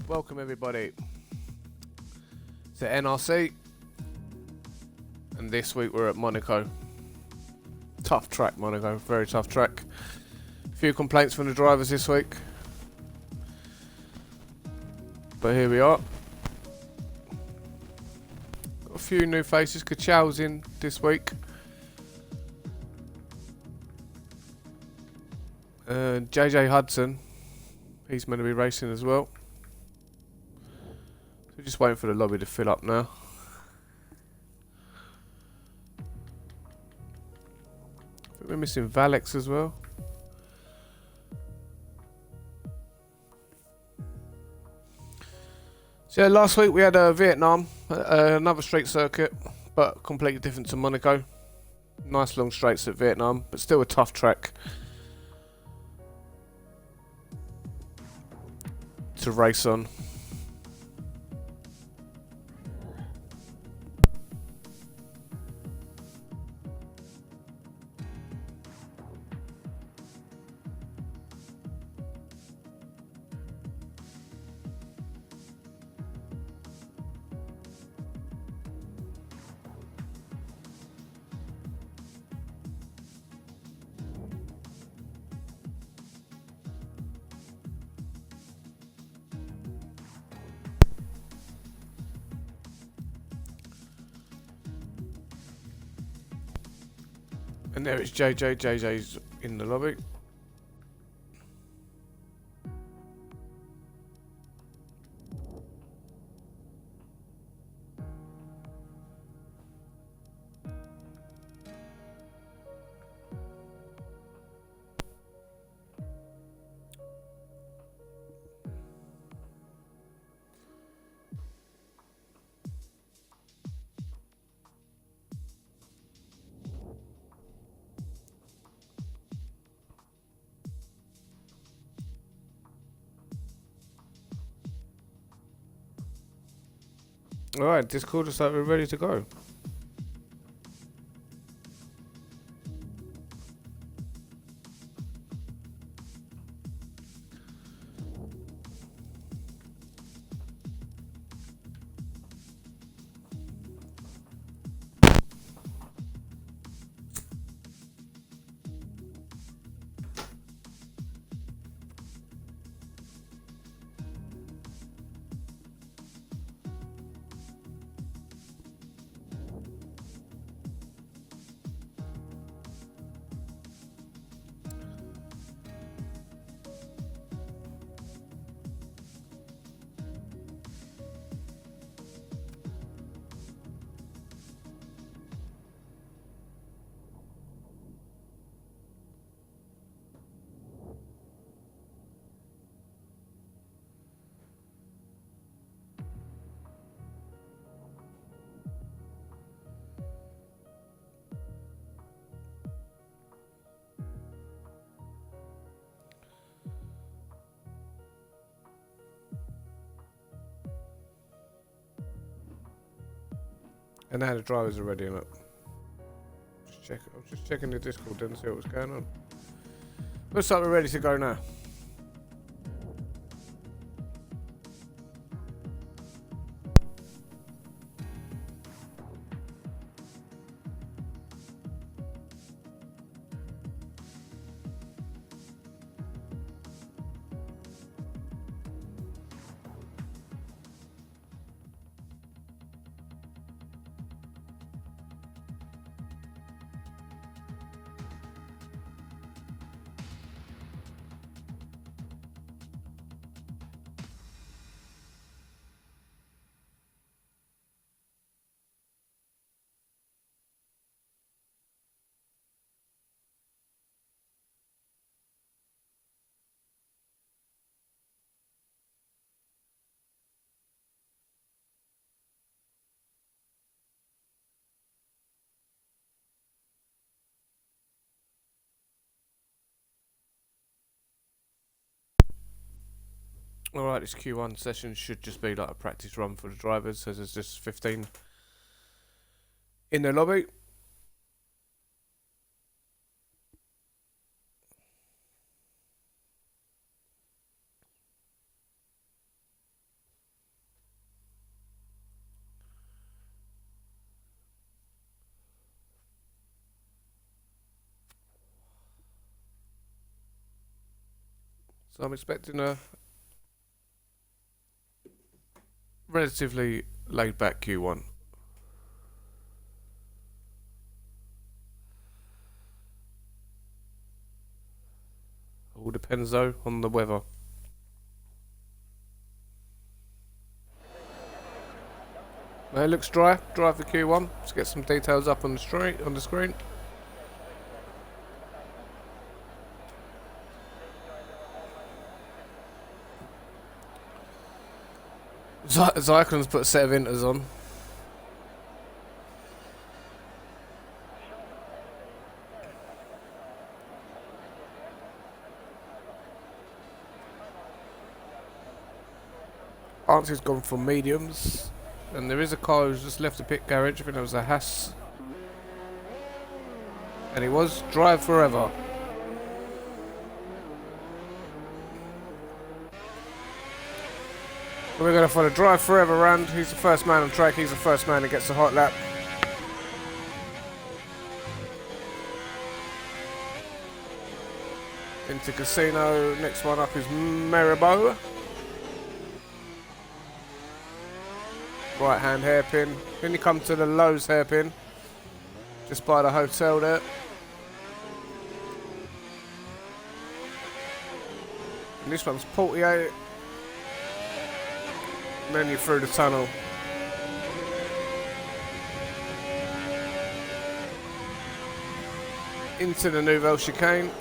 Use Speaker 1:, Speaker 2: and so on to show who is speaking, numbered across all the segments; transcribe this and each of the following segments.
Speaker 1: Welcome everybody to NRC, and this week we're at Monaco. Tough track, Monaco, very tough track. A few complaints from the drivers this week, but here we are. Got a few new faces. Kachow's in this week. JJ Hudson, he's meant to be racing as well. We're just waiting for the lobby to fill up now. I think we're missing Valex as well. So yeah, last week we had Vietnam, another straight circuit, but completely different to Monaco. Nice long straights at Vietnam, but still a tough track to race on. And there is JJ. JJ's in the lobby. Alright, Discord is like we're ready to go. And now the drivers are ready on it. I was just checking the Discord then to see what was going on. Looks like we're ready to go now. Alright, this Q1 session should just be like a practice run for the drivers, so there's just 15 in the lobby. So I'm expecting a relatively laid back Q1. All depends though on the weather. No, it looks dry for Q1. Let's get some details up on the screen. Zyklon's put a set of inters on. Answer's gone for mediums. And there is a car who's just left the pit garage. I think that was a Haas. And it was drive forever. We're going to follow drive forever round. He's the first man on track. He's the first man that gets the hot lap. Into Casino. Next one up is Monaco. Right hand hairpin. Then you come to the Lowe's hairpin. Just by the hotel there. And this one's 48. And then you're through the tunnel. Into the Nouvelle chicane.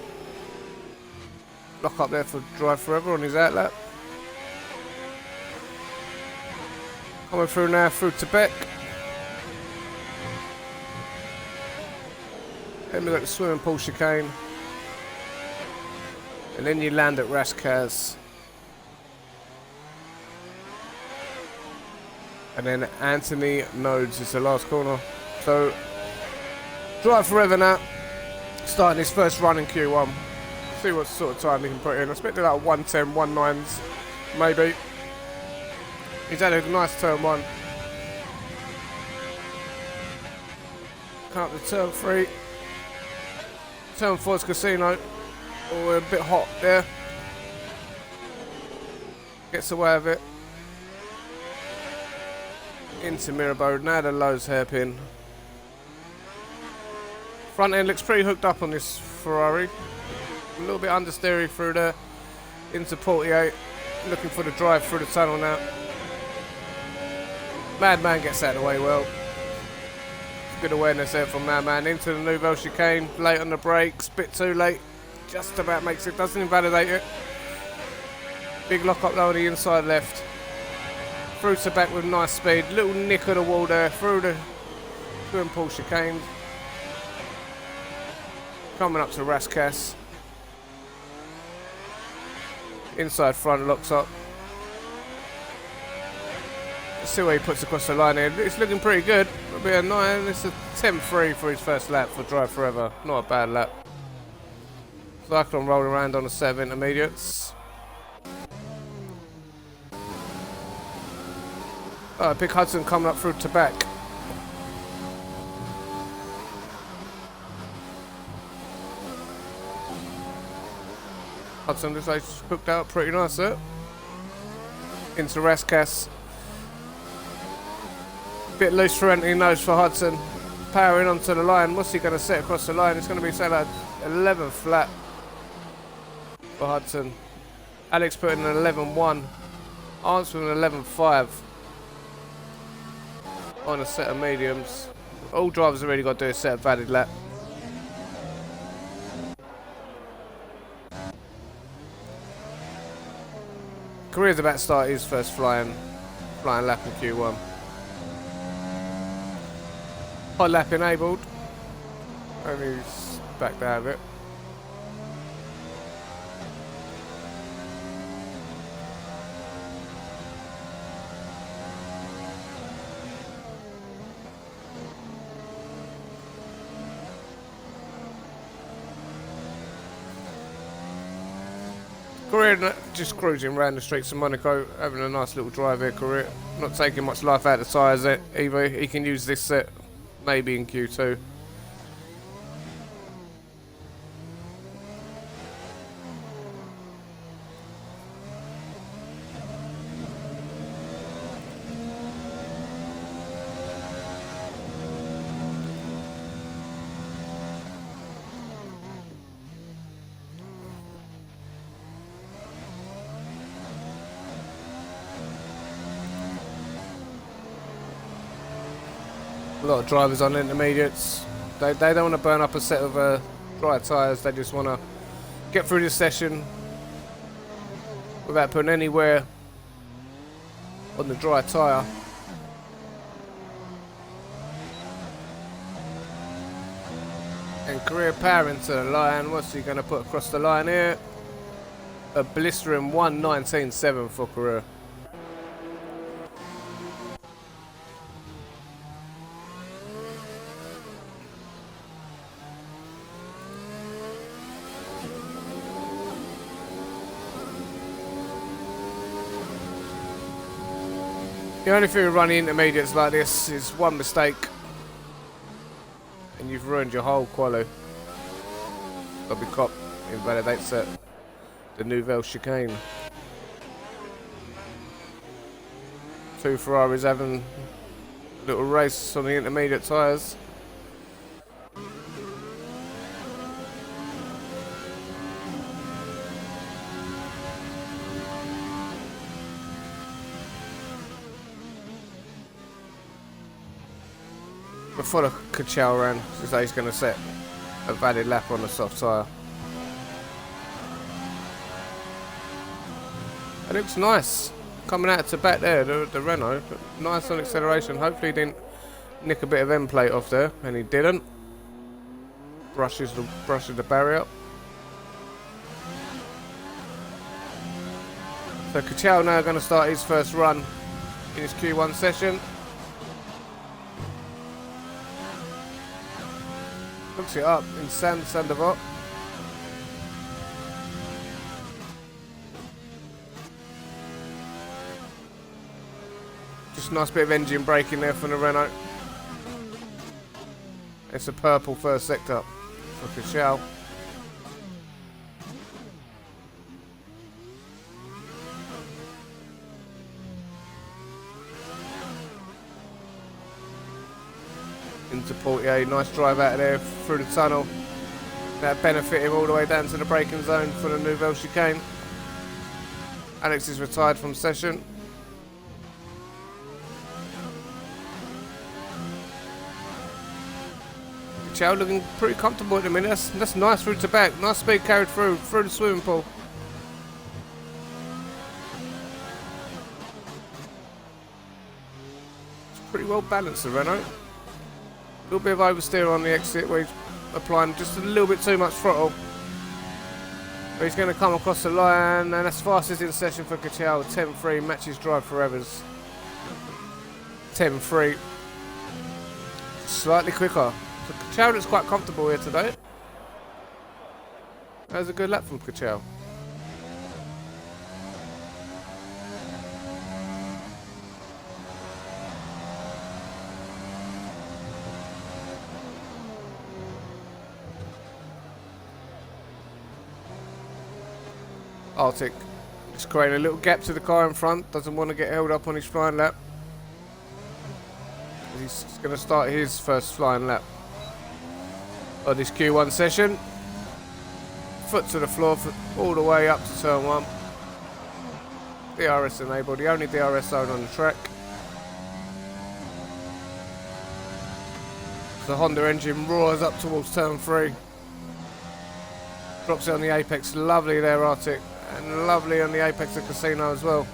Speaker 1: Lock up there for drive forever on his outlap. Coming through now through Tibet. Then we've got the swimming pool chicane. And then you land at Raskaz. And then Anthony Nodes is the last corner. So, drive forever now. Starting his first run in Q1. See what sort of time he can put in. I expect like 110, 1.9s, maybe. He's had a nice turn 1. Come up to turn 3. Turn 4's Casino. Oh, we're a bit hot there. Gets away with it. Into Mirabeau, now the Lowe's hairpin. Front end looks pretty hooked up on this Ferrari. A little bit understeery through there. Into 48. Looking for the drive through the tunnel now. Madman gets out of the way well. Good awareness there from Madman. Into the Nouvelle chicane. Late on the brakes. Bit too late. Just about makes it. Doesn't invalidate it. Big lock up though on the inside left. Through to back with nice speed. Little nick of the wall there. Through the swimming pool chicane. Coming up to Raskaz. Inside front locks up. Let's see where he puts across the line here. It's looking pretty good. It'll be a 9. It's a 10.3 for his first lap for Drive Forever. Not a bad lap. Cyclone rolling around on the 7 intermediates. Big Hudson coming up through to back. Hudson looks like he's hooked out pretty nice there. Into Raskaz. Bit loose for Anthony Nose for Hudson. Powering onto the line. What's he going to set across the line? It's going to be say like 11 flat for Hudson. Alex put in an 11.1. Answer with an 11.5 on a set of mediums. All drivers have really got to do a set of valid lap. Career's about to start his first flying lap in Q1. Hot lap enabled. And he's back out of it. Career just cruising around the streets of Monaco, having a nice little drive here, Career. Not taking much life out of the tyres either. He can use this set maybe in Q2. A lot of drivers on intermediates, they don't want to burn up a set of dry tyres. They just want to get through this session without putting any wear on the dry tyre. And career power into the line. What's he going to put across the line here? A blistering 1:19.7 for career. The only thing with running intermediates like this is one mistake and you've ruined your whole quali. Lobby cop invalidates it. The Nouvelle chicane. Two Ferraris having a little race on the intermediate tyres. Before the Kachal ran, so he's going to set a valid lap on the soft tyre. It looks nice coming out to back there, the Renault. Nice on acceleration. Hopefully he didn't nick a bit of end plate off there, and he didn't. Brushes the barrier. So Kachal now going to start his first run in his Q1 session. Looks it up in Sandavot. Just a nice bit of engine braking there from the Renault. It's a purple first sector for Kachal. Into Portier, nice drive out of there through the tunnel. That benefit him all the way down to the braking zone for the Nouvelle chicane. Alex is retired from session. Chow looking pretty comfortable at the minute. That's nice through to back. Nice speed carried through the swimming pool. It's pretty well balanced, the Renault. A little bit of oversteer on the exit where he's applying just a little bit too much throttle. But he's going to come across the line, and that's fastest in session for Kachal. 10.3 matches drive forevers. 10.3. Slightly quicker. So Kachal looks quite comfortable here today. That was a good lap from Kachal. Arctic is creating a little gap to the car in front. Doesn't want to get held up on his flying lap. He's going to start his first flying lap on this Q1 session. Foot to the floor all the way up to turn 1. DRS enabled, the only DRS zone on the track. The Honda engine roars up towards turn 3. Drops it on the apex, lovely there Arctic. And lovely on the apex of Casino as well.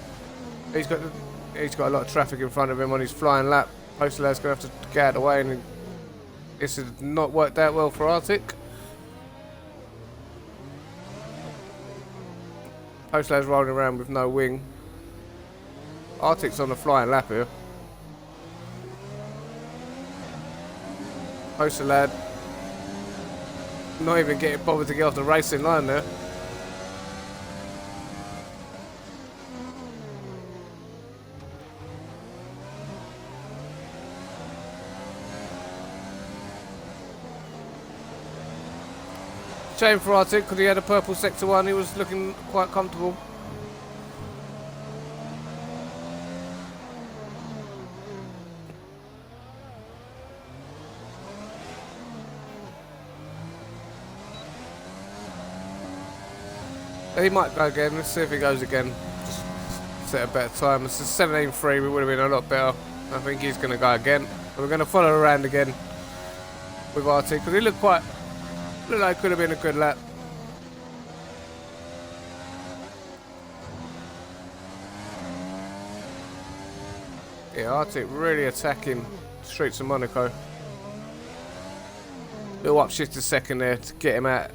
Speaker 1: He's got a lot of traffic in front of him on his flying lap. Postlad's going to have to get out of the way, and this has not worked out well for Arctic. Postlad's rolling around with no wing. Arctic's on the flying lap here. Postlad not even getting bothered to get off the racing line there. Shame for Arctic because he had a purple sector 1, he was looking quite comfortable. He might go again, let's see if he goes again. Just set a better time. It's a 17.3, we would have been a lot better. I think he's going to go again. We're going to follow around again with RT because he looked like could have been a good lap. Yeah, Arctic really attacking streets of Monaco. Little upshift a second there to get him out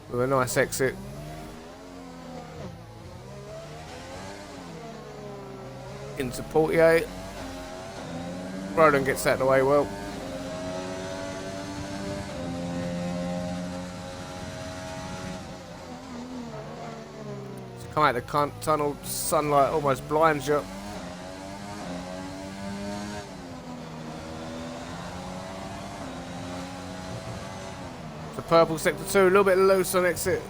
Speaker 1: with a nice exit. Into Portier. Roland gets out of the way well. To come out the tunnel, sunlight almost blinds you. The purple sector 2, a little bit loose on exit.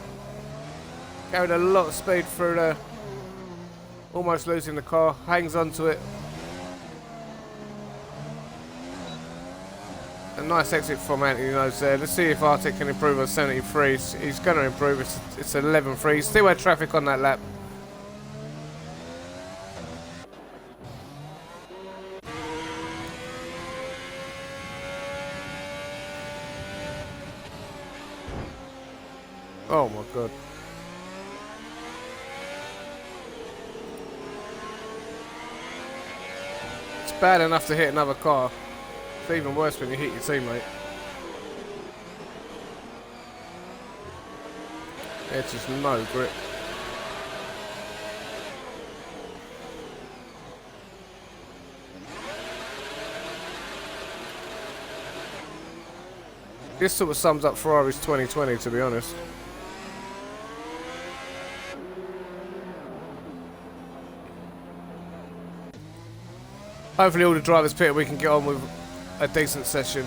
Speaker 1: Carried a lot of speed through there. Almost losing the car, hangs onto it. A nice exit from Anthony Nose there. Let's see if Arctic can improve on 73. He's going to improve. It's 11.3. Still had traffic on that lap. Oh my god. It's bad enough to hit another car. It's even worse when you hit your teammate. It's just no grip. This sort of sums up Ferrari's 2020, to be honest. Hopefully all the drivers pit, we can get on with a decent session.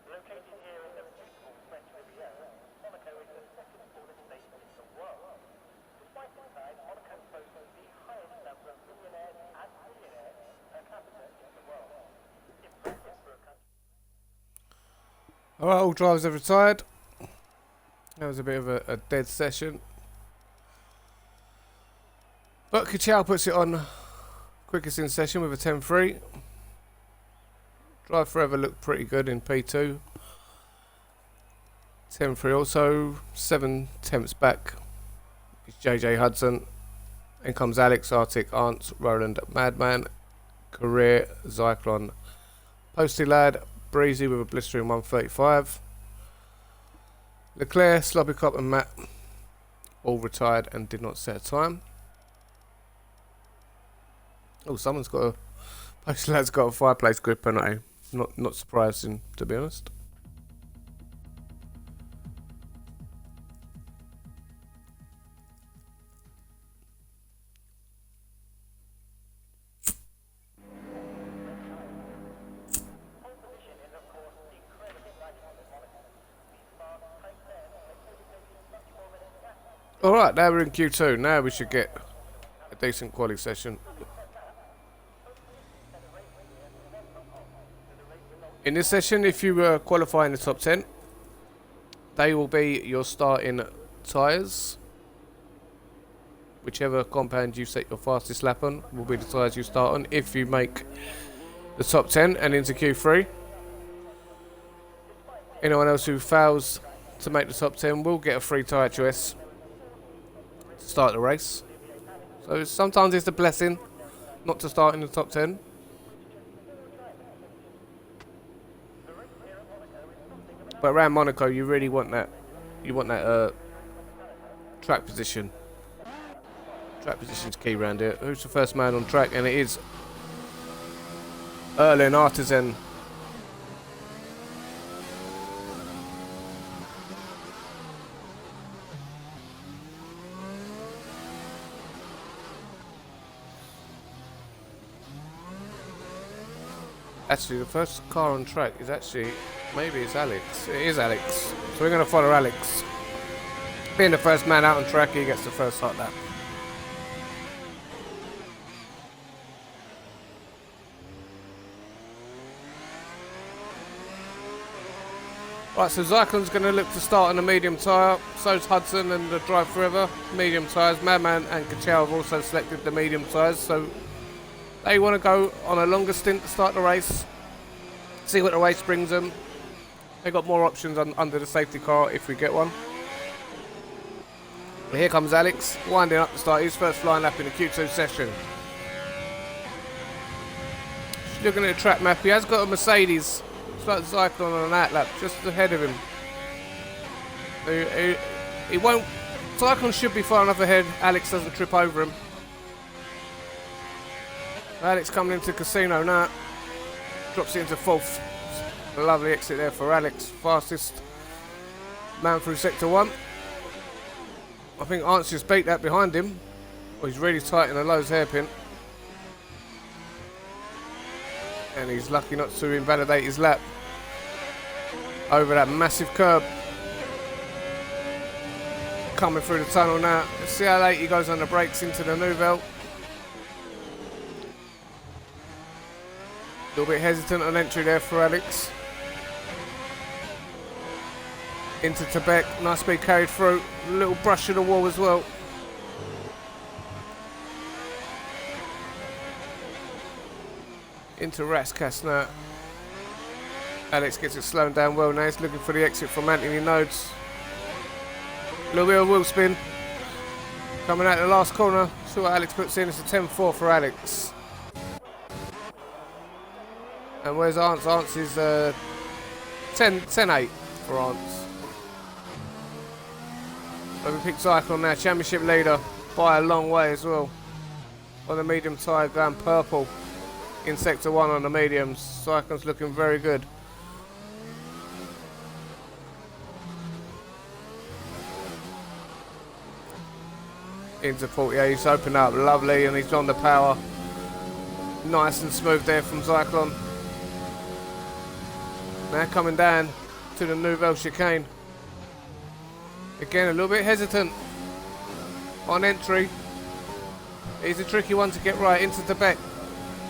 Speaker 2: Located here in the beautiful French Riviera, Monaco is the second tallest station in the world. Despite its size, Monaco boasts the highest number of millionaires and billionaires per capita in the world. Impressive for a country.
Speaker 1: Alright, all drivers have retired. That was a bit of a dead session. But Kachau puts it on quickest in session with a 10.3. Drive Forever looked pretty good in P2. 10.3 also, 7 tenths back is JJ Hudson. Then comes Alex, Arctic, Ants, Roland, Madman, Career, Zyklon, Posty Lad, Breezy with a blistering 135. Leclerc, Sloppy Cop and Matt all retired and did not set a time. Oh, someone's got a... Posty Lad's got a fireplace grid penalty. Not surprising, to be honest. Alright, now we're in Q2. Now we should get a decent quality session. In this session, if you qualify in the top 10, they will be your starting tyres. Whichever compound you set your fastest lap on will be the tyres you start on if you make the top 10 and into Q3. Anyone else who fails to make the top 10 will get a free tyre choice to start the race. So sometimes it's a blessing not to start in the top 10. But around Monaco, you really want that. You want that track position. Track position's key around here. Who's the first man on track? And it is Erlen Artisan. Actually, the first car on track is actually, maybe it's Alex. It is Alex. So we're going to follow Alex. Being the first man out on track, he gets the first hot lap. Right, so Zyklon's going to look to start on a medium tyre. So's Hudson and the Drive Forever. Medium tyres. Madman and Kachow have also selected the medium tyres. So they want to go on a longer stint to start the race. See what the race brings them. They've got more options under the safety car if we get one. But here comes Alex, winding up to start his first flying lap in the Q2 session. Just looking at the track map, he has got a Mercedes. It's like Zyklon on that lap, just ahead of him. He won't. Zyklon should be far enough ahead. Alex doesn't trip over him. Alex coming into Casino now. Drops it into fourth. A lovely exit there for Alex. Fastest man through sector 1. I think Arnt's just beat that behind him. Well, he's really tight in the Lowe's hairpin. And he's lucky not to invalidate his lap. Over that massive curb. Coming through the tunnel now. Let's see how late he goes on the brakes into the Nouvelle. A little bit hesitant on entry there for Alex. Into Tebek, nice speed carried through. A little brush of the wall as well. Into Raskas now. Alex gets it slowing down well now. He's looking for the exit from Anthony Nodes. A little bit of wheel spin. Coming out the last corner. See what Alex puts in. It's a 10-4 for Alex. And where's Arnt's? Arnt's is 10-8 for Arnt's. So we picked Zyklon now, championship leader by a long way as well. On the medium tyre, going purple in sector 1 on the mediums. Zyklon's looking very good. Into 48, he's opened up lovely and he's on the power. Nice and smooth there from Zyklon. Now coming down to the Nouvelle chicane. Again, a little bit hesitant on entry. He's a tricky one to get right into Tebek.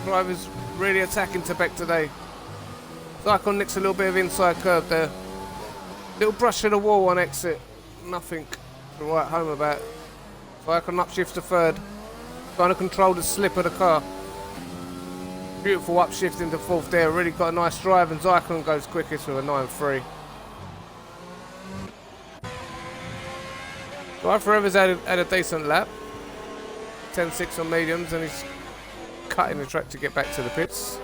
Speaker 1: Driver's really attacking Tebek today. Zyklon nicks a little bit of inside curve there. Little brush of the wall on exit. Nothing to write home about. Zyklon upshift to third. Trying to control the slip of the car. Beautiful upshift into fourth there. Really got a nice drive and Zyklon goes quickest with a 9.3. Drive Forever's had a decent lap. 10.6 on mediums and he's cutting the track to get back to the pits.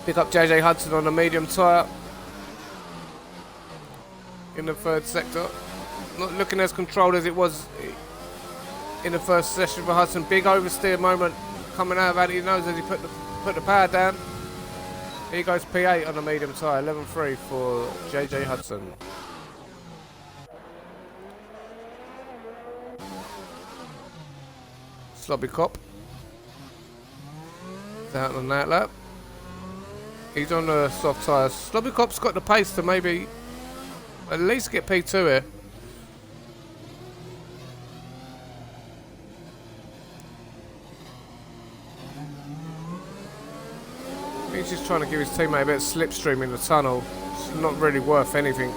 Speaker 1: Pick up JJ Hudson on a medium tyre in the third sector. Not looking as controlled as it was in the first session for Hudson. Big oversteer moment coming out of Anthony Knows as he put the power down. Here goes P8 on the medium tyre, 11.3 for JJ Hudson. Slobby Cop. He's out on that lap. He's on the soft tyres. Slobby Cop's got the pace to maybe at least get P2 here. He's just trying to give his teammate a bit of slipstream in the tunnel. It's not really worth anything.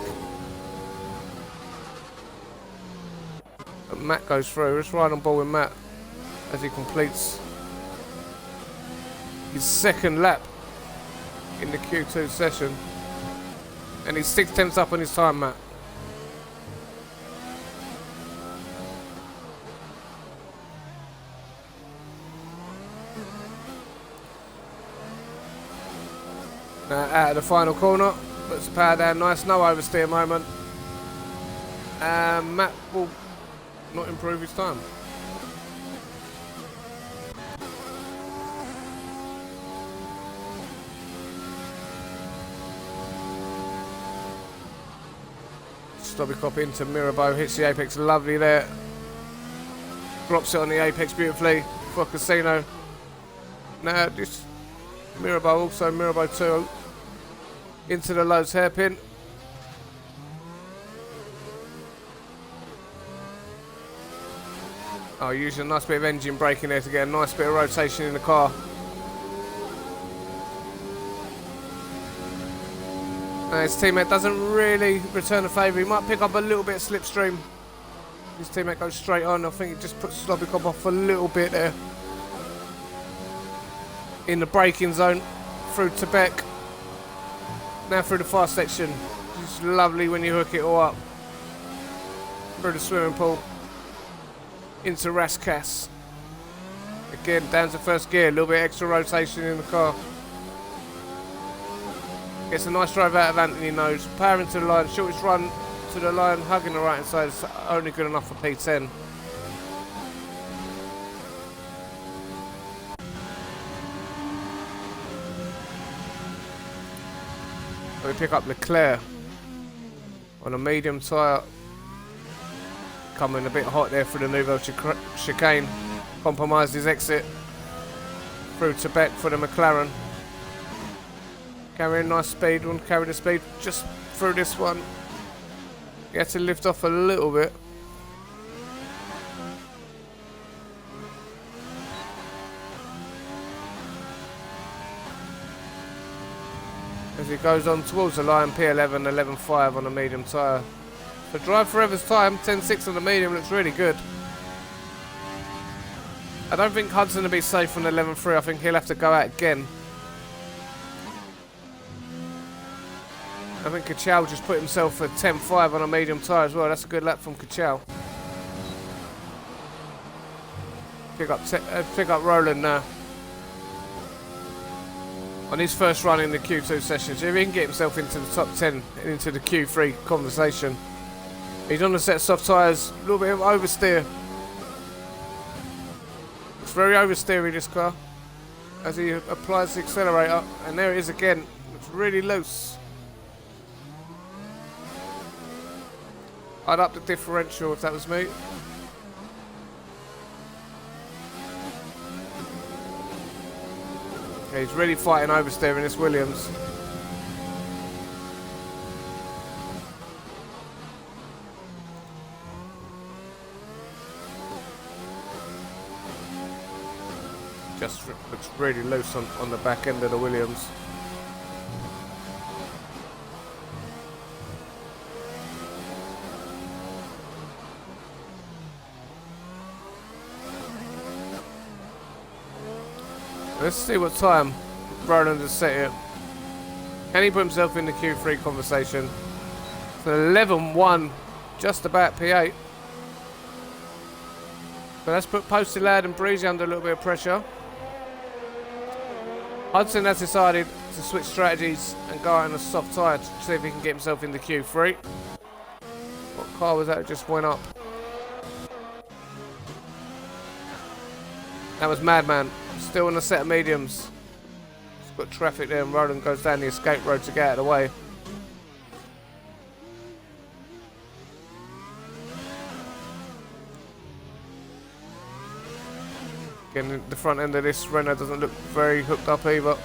Speaker 1: But Matt goes through. Let's ride on board with Matt as he completes his second lap in the Q2 session. And he's 6 tenths up on his time, Matt. out of the final corner. Puts the power down nice, no oversteer moment. Matt will not improve his time. Stobikop into Mirabeau, hits the apex lovely there. Drops it on the apex beautifully for Casino. Now this Mirabeau, also Mirabeau 2 into the Lowe's hairpin. Oh, using a nice bit of engine braking there to get a nice bit of rotation in the car. Now his teammate doesn't really return the favour. He might pick up a little bit of slipstream. His teammate goes straight on. I think he just puts Slobikov off a little bit there. In the braking zone. Through to Beck. Now through the fast section. It's lovely when you hook it all up. Through the swimming pool. Into Raskas. Again, down to first gear. A little bit extra rotation in the car. Gets a nice drive out of Anthony Nose. Power into the line. Shortest run to the line. Hugging the right hand side. It's only good enough for P10. We pick up Leclerc on a medium tyre. Coming a bit hot there for the Nouvelle chicane. Compromised his exit. Through to Beck for the McLaren. Carrying nice speed. Won't carry the speed just through this one. He had to lift off a little bit. As he goes on towards the line, P11, 11.5 on a medium tyre. For Drive Forever's time, 10.6 on the medium, looks really good. I don't think Hudson will be safe on 11.3. I think he'll have to go out again. I think Kachal just put himself at 10.5 on a medium tyre as well. That's a good lap from Kachal. Pick up Roland now. On his first run in the Q2 session, so if he can get himself into the top 10 and into the Q3 conversation. He's on a set of soft tyres, a little bit of oversteer. It's very oversteery, this car, as he applies the accelerator, and there it is again. It's really loose. I'd up the differential if that was me. Yeah, he's really fighting oversteering this Williams. Just looks really loose on the back end of the Williams. Let's see what time Roland has set here. Can he put himself in the Q3 conversation? So 11.1, just about P8. So let's put Posty Lad and Breezy under a little bit of pressure. Hudson has decided to switch strategies and go out on a soft tyre to see if he can get himself in the Q3. What car was that that just went up? That was Madman. Still on a set of mediums. It's got traffic there and Roland goes down the escape road to get out of the way. Again, the front end of this Renault doesn't look very hooked up either.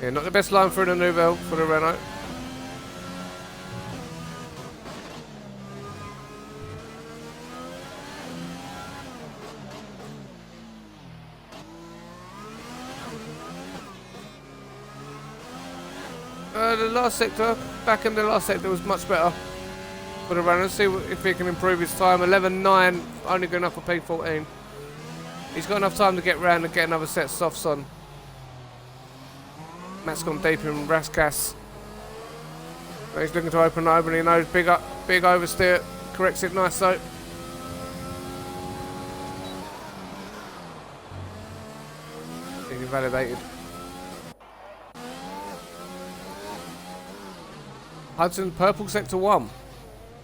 Speaker 1: Yeah, not the best line through the Nouvelle for the Renault. The last sector, back in the last sector was much better for the Renault. See if he can improve his time. 11.9, only good enough for P14. He's got enough time to get round and get another set of softs on. Matt's gone deep in Raskas. He's looking to open he knows big oversteer. Corrects it nice though. He's invalidated. Hudson, purple sector 1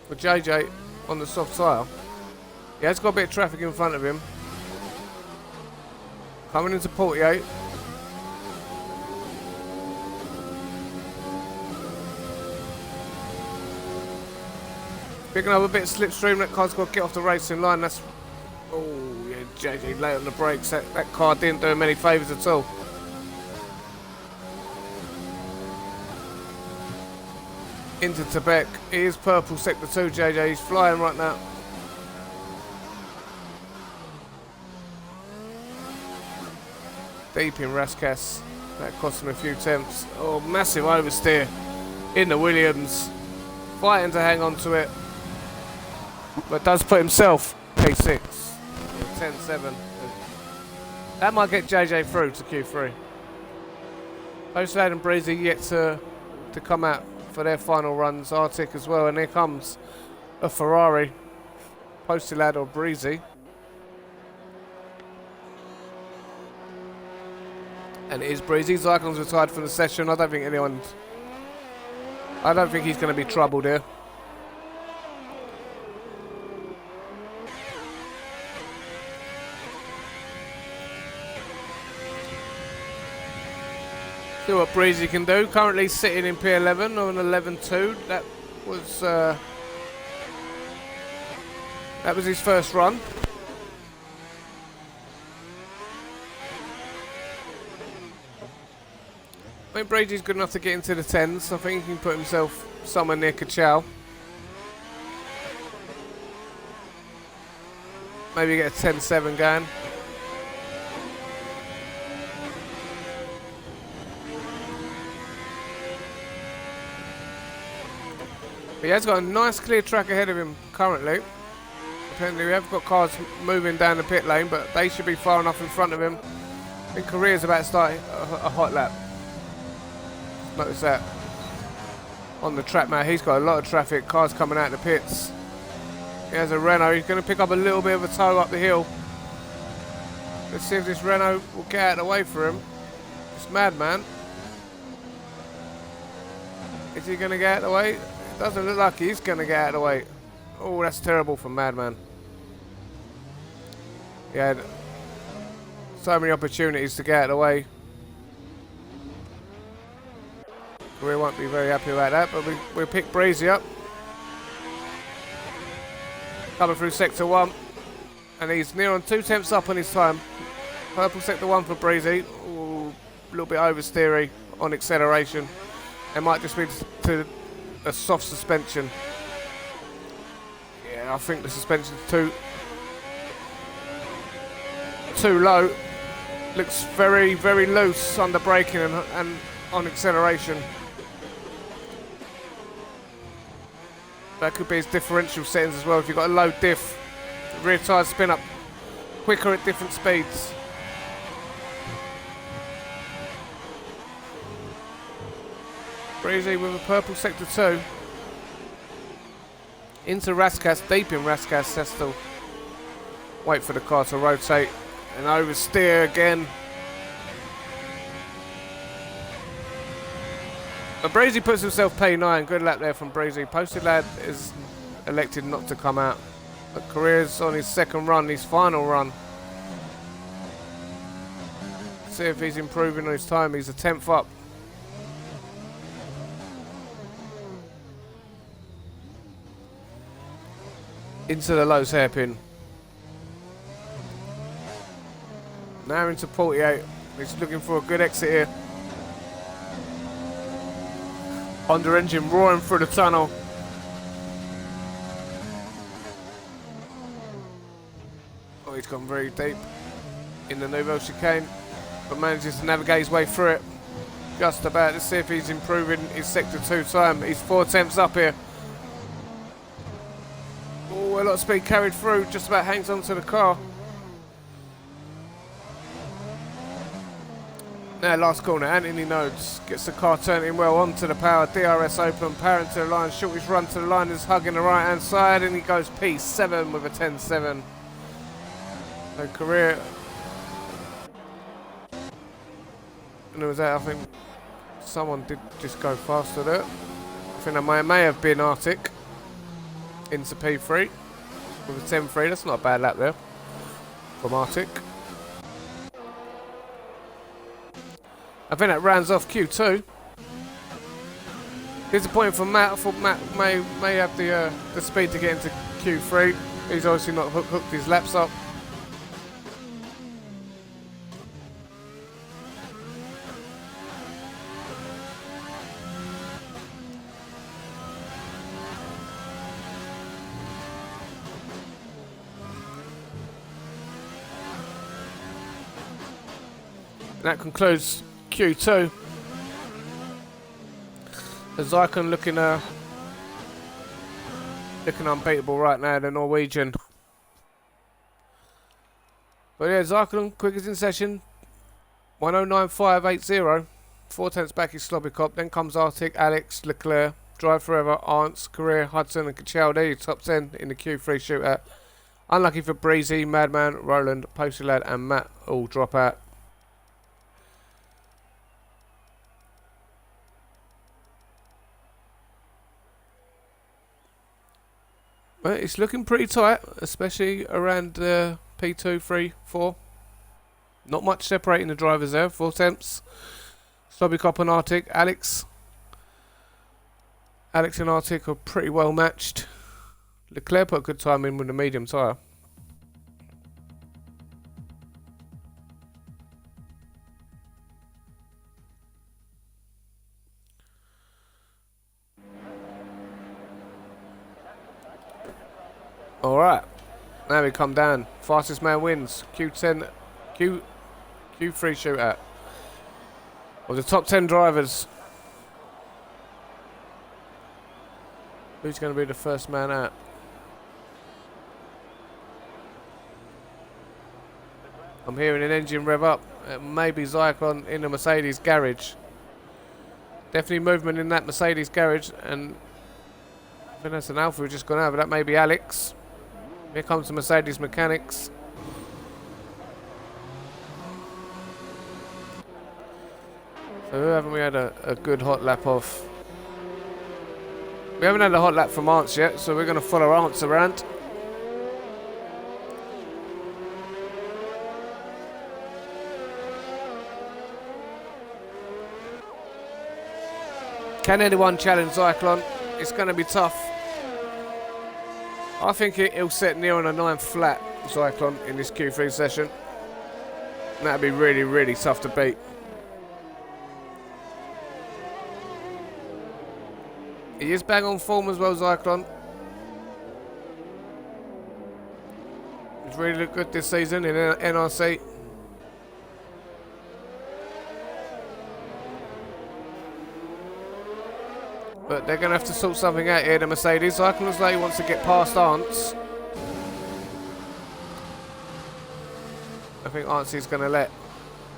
Speaker 1: for JJ on the soft tyre. He has got a bit of traffic in front of him. Coming into 48. Picking up a bit of slipstream. That car's got to get off the racing line. That's... Oh, yeah, JJ late on the brakes. That car didn't do him any favours at all. Into Tebek. He is purple sector 2, JJ. He's flying right now. Deep in Raskas. That cost him a few tenths. Oh, massive oversteer in the Williams. Fighting to hang on to it. But does put himself P6. 10-7. That might get JJ through to Q3. Postlad and Breezy yet to come out for their final runs. Arctic as well. And here comes a Ferrari. Postlad or Breezy. And it is Breezy. Zyklon's retired from the session. I don't think he's going to be troubled here. See what Breezy can do. Currently sitting in P11 on 11-2. That was his first run. I think Breezy's good enough to get into the 10s. I think he can put himself somewhere near Kachow. Maybe get a 10-7 going. But he has got a nice clear track ahead of him currently. Apparently we have got cars moving down the pit lane, but they should be far enough in front of him. I think Korea's about to start a hot lap. Notice that on the track now. He's got a lot of traffic, cars coming out of the pits. He has a Renault. He's going to pick up a little bit of a tow up the hill. Let's see if this Renault will get out of the way for him. It's Madman. Is he going to get out of the way? It doesn't look like he's going to get out of the way. Oh, that's terrible for Madman. He had so many opportunities to get out of the way. We won't be very happy about that, but we'll pick Breezy up. Coming through sector 1. And he's near on 2 tenths up on his time. Purple sector 1 for Breezy. Ooh, a little bit oversteery on acceleration. It might just be to a soft suspension. Yeah, I think the suspension's too low. Looks very, very loose under braking and on acceleration. That could be his differential settings as well. If you've got a low diff, the rear tyres spin up quicker at different speeds. Breezy with a purple sector 2. Into Raskas, deep in Raskas. Has to wait for the car to rotate and oversteer again. But Breezy puts himself P9. Good lap there from Breezy. Posted Lad is elected not to come out. But Korea's on his second run, his final run. See if he's improving on his time. He's a 10th up. Into the Lowe's hairpin. Now into 48. He's looking for a good exit here. Honda engine roaring through the tunnel. Oh, he's gone very deep in the Nouvelle chicane, but manages to navigate his way through it. Just about to see if he's improving his sector 2 time. He's 4 tenths up here. Oh, a lot of speed carried through, just about hangs onto the car. Now last corner, Anthony Nodes gets the car turning well onto the power, DRS open, powering to the line, shortest run to the line is hugging the right hand side and he goes P7 with a 10.7. So career, and it was that, I think someone did just go faster there. I think that may have been Arctic into P3 with a 10.3, that's not a bad lap there from Arctic. I think that rounds off Q2. Disappointing for Matt. I thought Matt may have the speed to get into Q3. He's obviously not hooked his laps up. And that concludes Q2. The Zyklon looking unbeatable right now, the Norwegian. But yeah, Zyklon quickest in session, 109.580. 4 tenths back is Slobikop. Then comes Arctic, Alex, Leclerc, Drive Forever, Arntz, Career, Hudson, and Kachel. They're your top 10 in the Q3 shootout. Unlucky for Breezy, Madman, Roland, Posty Lad, and Matt all drop out. Well, it's looking pretty tight, especially around P2, 3, 4. Not much separating the drivers there, 4 tenths. Slobikop and Arctic, Alex and Arctic are pretty well matched. Leclerc put a good time in with the medium tyre. Alright, now we come down. Fastest man wins. Q3 shootout. Of the top 10 drivers, who's going to be the first man out? I'm hearing an engine rev up. Maybe Zyklon in the Mercedes garage. Definitely movement in that Mercedes garage, and I think that's an Alpha who's just gone out, but that may be Alex. Here comes the Mercedes mechanics. So who haven't we had a good hot lap of? We haven't had a hot lap from Arntz yet, so we're going to follow Arntz around. Can anyone challenge Zyklon? It's going to be tough. I think he'll set near on a 9 flat, Zyklon, in this Q3 session. And that'd be really, really tough to beat. He is bang on form as well, Zyklon. He's really looked good this season in NRC. But they're going to have to sort something out here, the Mercedes. Zyklon looks like he wants to get past Arntz. I think Arntz is going to let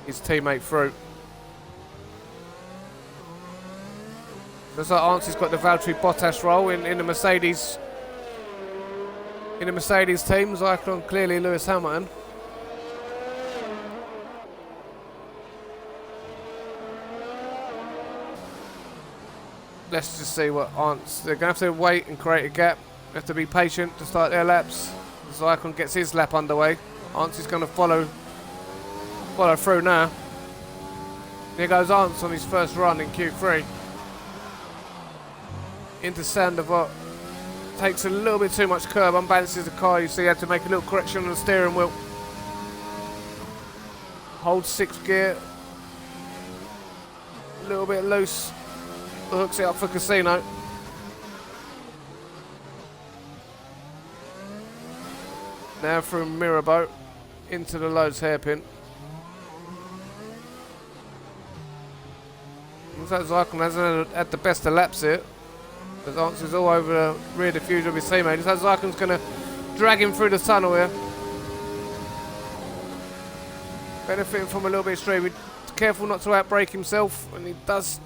Speaker 1: his teammate through. Looks like Arntz has got the Valtteri Bottas role in the Mercedes. In the Mercedes team, Zyklon clearly Lewis Hamilton. Let's just see what Arntz. They're going to have to wait and create a gap. They have to be patient to start their laps. Zyklon gets his lap underway. Arntz is going to follow through now. Here goes Arntz on his first run in Q3. Into Sandoval. Takes a little bit too much curb, unbalances the car. You see he had to make a little correction on the steering wheel. Holds 6th gear. A little bit loose. Hooks it up for Casino. Now from Mirabeau into the Lowe's hairpin. Looks like Zyklon hasn't had the best of laps here. The Arntz is all over the rear diffuser of his teammate. Looks like Zyklon's going to drag him through the tunnel here. Benefiting from a little bit of street. careful not to outbrake himself, and he does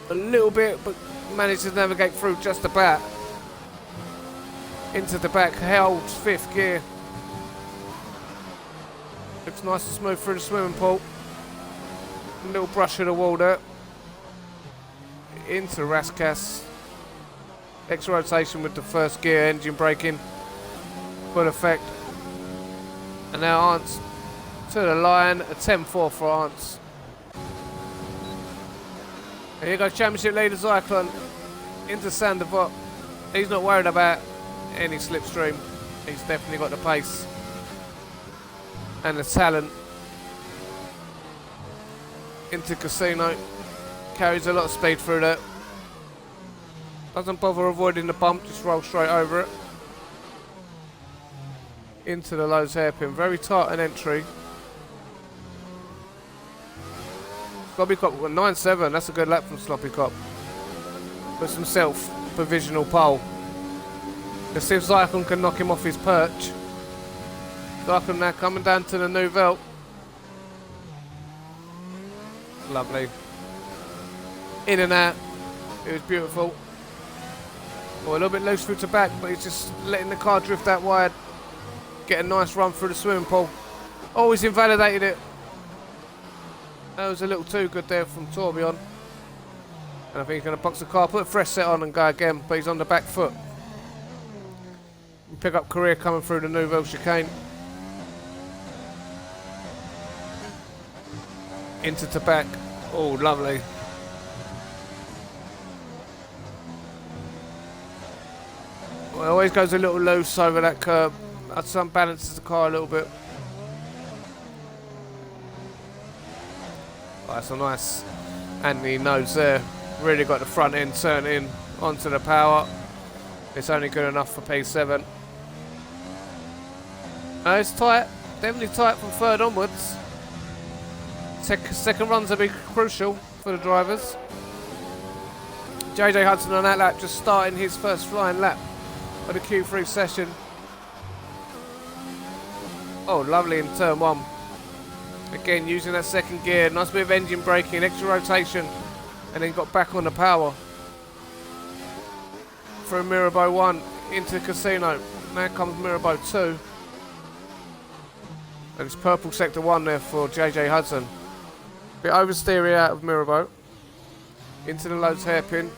Speaker 1: a little bit, but manages to navigate through just about. Into the back, holds 5th gear. Looks nice and smooth through the swimming pool. A little brush of the wall there. Into Raskas. X rotation with the 1st gear, engine braking. Full effect. And now Arntz to the line, a 10-4 for Arntz. Here goes championship leader Zyklon into Sandervot. He's not worried about any slipstream. He's definitely got the pace and the talent. Into Casino. Carries a lot of speed through there. Doesn't bother avoiding the bump, just rolls straight over it. Into the Lowe's hairpin. Very tight an entry. Sloppy Cop 9.7, that's a good lap from Sloppy Cop. Puts himself provisional pole. Let's see if Zyklon can knock him off his perch. Zyklon now coming down to the new Velt. Lovely. In and out. It was beautiful. Well, a little bit loose through to back, but he's just letting the car drift out wide. Get a nice run through the swimming pool. Oh, he's invalidated it. That was a little too good there from Tourbillon. And I think he's going to box the car, put a fresh set on and go again, but he's on the back foot. Pick up career coming through the Nouvelle chicane. Into to back. Oh, lovely. Well, it always goes a little loose over that curb. That unbalances the car a little bit. Oh, that's a nice Anthony nose there. Really got the front end turned in onto the power. It's only good enough for P7. It's tight, definitely tight from 3rd onwards. Second runs will be crucial for the drivers. JJ Hudson on that lap, just starting his first flying lap of the Q3 session. Oh, lovely in turn 1. Again, using that 2nd gear, nice bit of engine braking, extra rotation, and then got back on the power. Through Mirabeau 1 into Casino. Now comes Mirabeau 2. And it's purple sector 1 there for JJ Hudson. Bit oversteery out of Mirabeau. Into the Lowe's hairpin.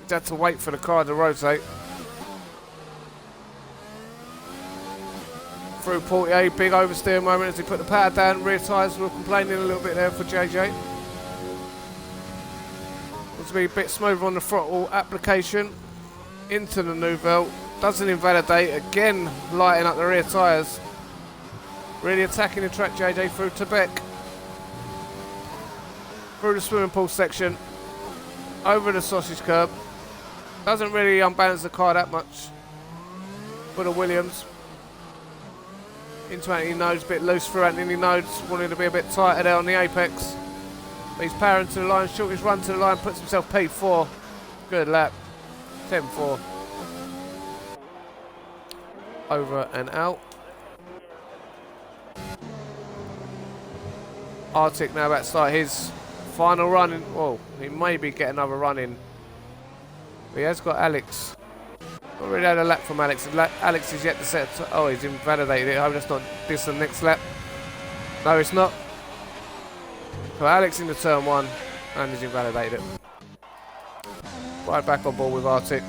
Speaker 1: He's had to wait for the car to rotate. Through Portier, big oversteer moment as he put the power down. Rear tyres were complaining a little bit there for JJ. Wants to be a bit smoother on the throttle application. Into the Nouvelle. Doesn't invalidate. Again, lighting up the rear tyres. Really attacking the track, JJ, through to Beck. Through the swimming pool section. Over the sausage curb. Doesn't really unbalance the car that much. For the Williams. Into Anthony Nodes, a bit loose for Anthony Nodes. Wanted to be a bit tighter there on the apex. But he's powering to the line, shortest run to the line, puts himself P4. Good lap. 10-4. Over and out. Arctic now about to start his final run. Well, he may be getting another run in. But he has got Alex. Not really had a lap from Alex. Alex is yet to set. Oh, he's invalidated it. I hope that's not this the next lap. No, it's not. So Alex into turn 1 and he's invalidated it. Right back on board with Arctic.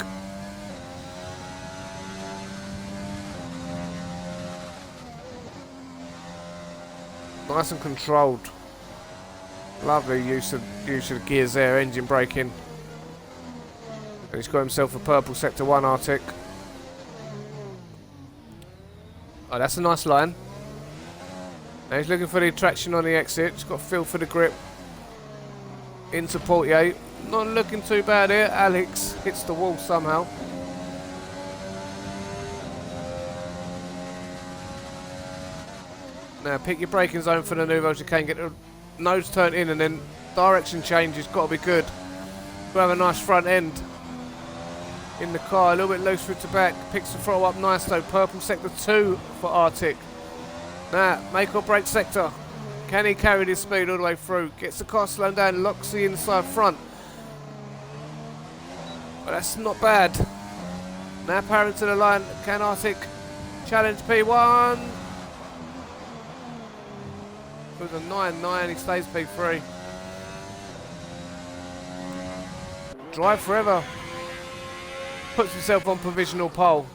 Speaker 1: Nice and controlled. Lovely use of the gears there, engine braking. And he's got himself a purple sector 1 Arctic. Oh, that's a nice line. Now he's looking for the traction on the exit. He's got feel for the grip. Into Portier. Not looking too bad here. Alex hits the wall somehow. Now pick your braking zone for the Nouvelle chicane. Get the nose turned in and then direction change has got to be good. To have a nice front end in the car. A little bit loose through to back. Picks the throttle up nice though. Purple sector 2 for Arctic. Now make or break sector. Can he carry this speed all the way through? Gets the car slowed down, locks the inside front. But that's not bad. Now powering to the line. Can Arctic challenge P1? With a 9.9, he stays P3. Drive forever. Puts himself on provisional pole.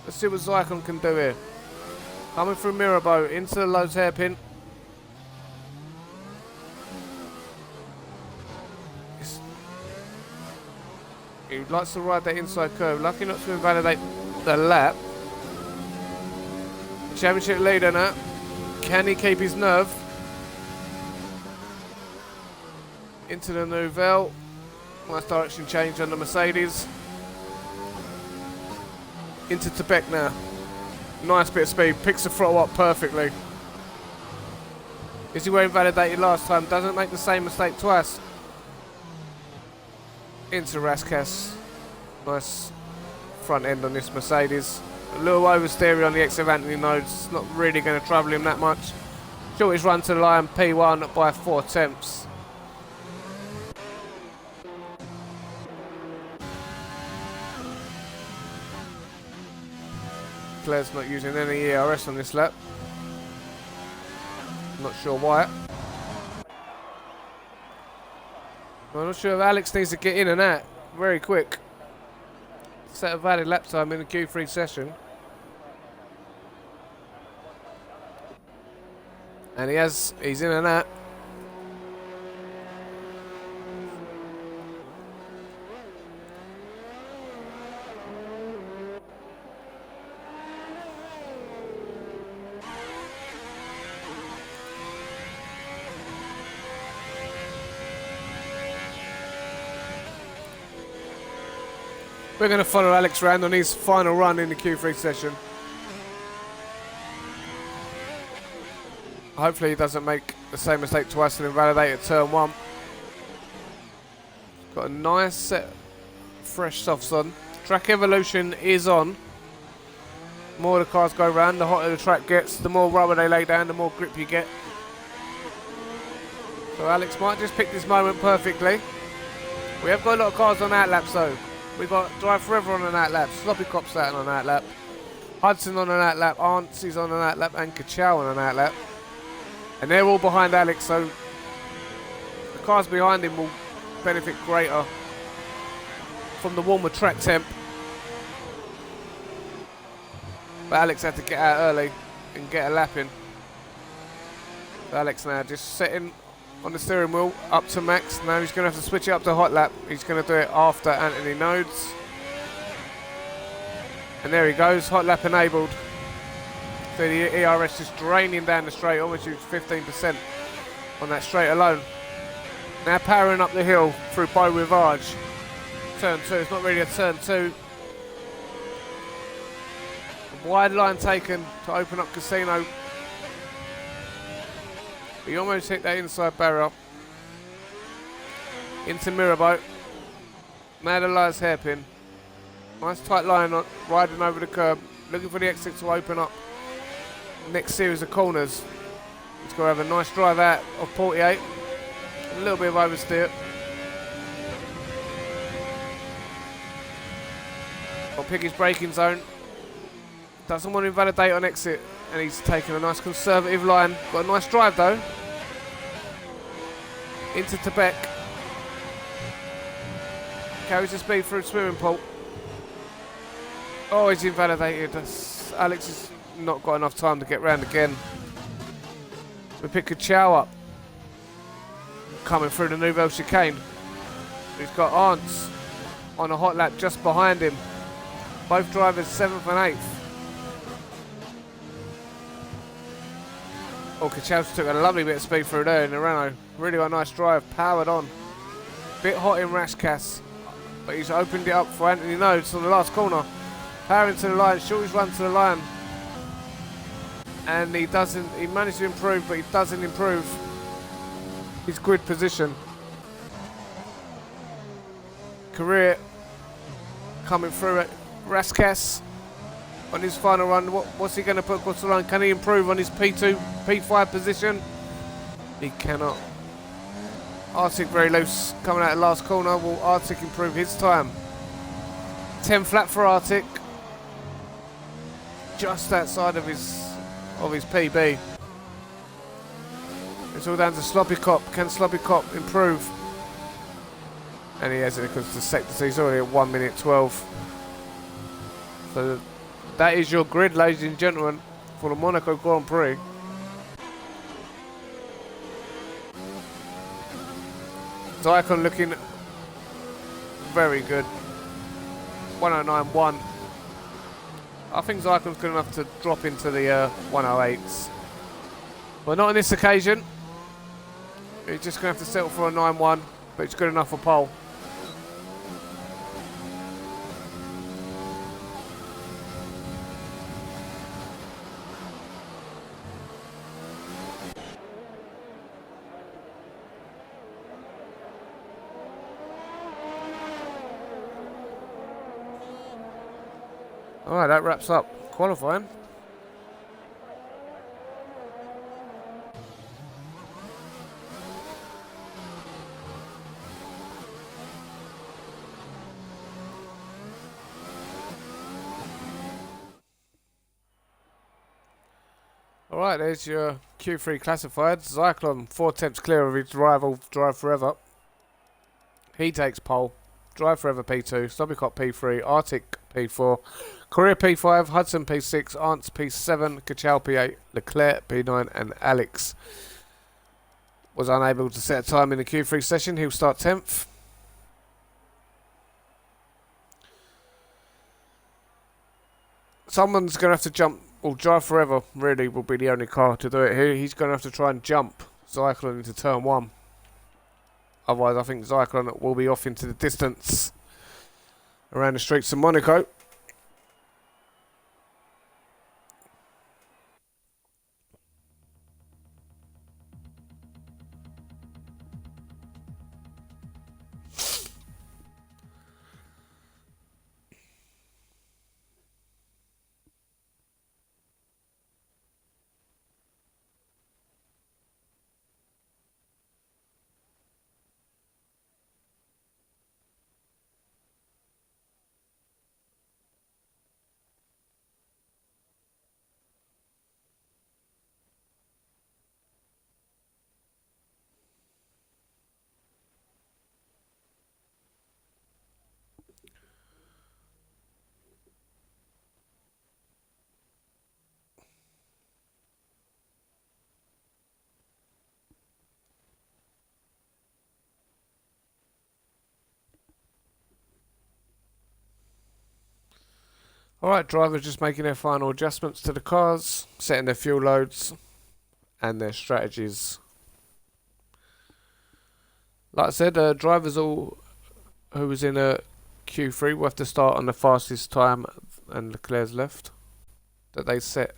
Speaker 1: Let's see what Zyklon can do here. Coming through Mirabeau into the Lowe's hairpin. He likes to ride that inside curve. Lucky not to invalidate the lap. Championship leader now. Can he keep his nerve? Into the Nouvelle. Nice direction change on the Mercedes. Into Tebek now. Nice bit of speed. Picks the throttle up perfectly. Is he where he invalidated last time? Doesn't make the same mistake twice. Into Raskas. Nice front end on this Mercedes. A little oversteering on the exit of Anthony Nodes. Not really going to trouble him that much. Shortest run to the line, P1 by 4 tenths. Claire's not using any ERS on this lap. Not sure why. I'm not sure if Alex needs to get in and out very quick. Set a valid lap time in the Q3 session. And he's in and out. We're going to follow Alex around on his final run in the Q3 session. Hopefully he doesn't make the same mistake twice and invalidate at turn 1. Got a nice set of fresh softs on. Track evolution is on. The more the cars go round, the hotter the track gets. The more rubber they lay down, the more grip you get. So Alex might just pick this moment perfectly. We have got a lot of cars on outlaps though. We've got Drive Forever on an outlap, Sloppy Cop starting on an outlap, Hudson on an outlap, Arnt's on an outlap, and Kachow on an outlap. And they're all behind Alex, so the cars behind him will benefit greater from the warmer track temp. But Alex had to get out early and get a lap in. So Alex now just setting on the steering wheel up to max. Now he's going to have to switch it up to hot lap. He's going to do it after Anthony Nodes. And there he goes, hot lap enabled. So the ERS just draining down the straight, almost used 15% on that straight alone. Now powering up the hill through Beau Rivage. Turn 2, it's not really a turn 2. A wide line taken to open up Casino. He almost hit that inside barrier. Into Mirabeau. Now the Lies hairpin. Nice tight line on, riding over the curb. Looking for the exit to open up. Next series of corners. He's got to have a nice drive out of 48. A little bit of oversteer. I'll pick his braking zone. Doesn't want to invalidate on exit. And he's taking a nice conservative line. Got a nice drive though. Into Tebek. Carries the speed through swimming pool. Oh, he's invalidated. Alex has not got enough time to get round again. We pick Kachow up. Coming through the Nouvelle chicane. He's got Arntz on a hot lap just behind him. Both drivers 7th and 8th. Oh, Kachow took a lovely bit of speed through there in the Renault. Really got a nice drive, powered on. Bit hot in Rashkas, but he's opened it up for Anthony Nodes on the last corner. Powering to the line, shortest run to the line. And he managed to improve, but he doesn't improve his grid position. Career coming through at Raskas. On his final run, what's he going to put across the line? Can he improve on his P2, P5 position? He cannot. Arctic very loose. Coming out of the last corner. Will Arctic improve his time? 10 flat for Arctic. Just outside of his PB. It's all down to Sloppy Cop. Can Sloppy Cop improve? And he hasn't, because the sector, so he's already at 1 minute 12. So that is your grid, ladies and gentlemen, for the Monaco Grand Prix. Zycon looking very good. 109.1. I think Zycon's good enough to drop into the 108s. But not on this occasion. He's just going to have to settle for a 9.1, but it's good enough for pole. Alright, that wraps up qualifying. Alright, there's your Q3 classified. Cyclone 4 tenths clear of his rival Drive Forever. He takes pole. Drive Forever P2, Sloppycott P3, Arctic P4, Korea P5, Hudson P6, Ants P7, Kachal P8, Leclerc P9, and Alex was unable to set a time in the Q3 session. He'll start 10th. Someone's going to have to jump. Well, Drive Forever really will be the only car to do it. He's going to have to try and jump Zyklon into turn 1. Otherwise, I think Zyklon will be off into the distance around the streets of Monaco. Alright, drivers just making their final adjustments to the cars, setting their fuel loads and their strategies. Like I said, drivers all who was in a Q3 will have to start on the fastest time and Leclerc's left that they set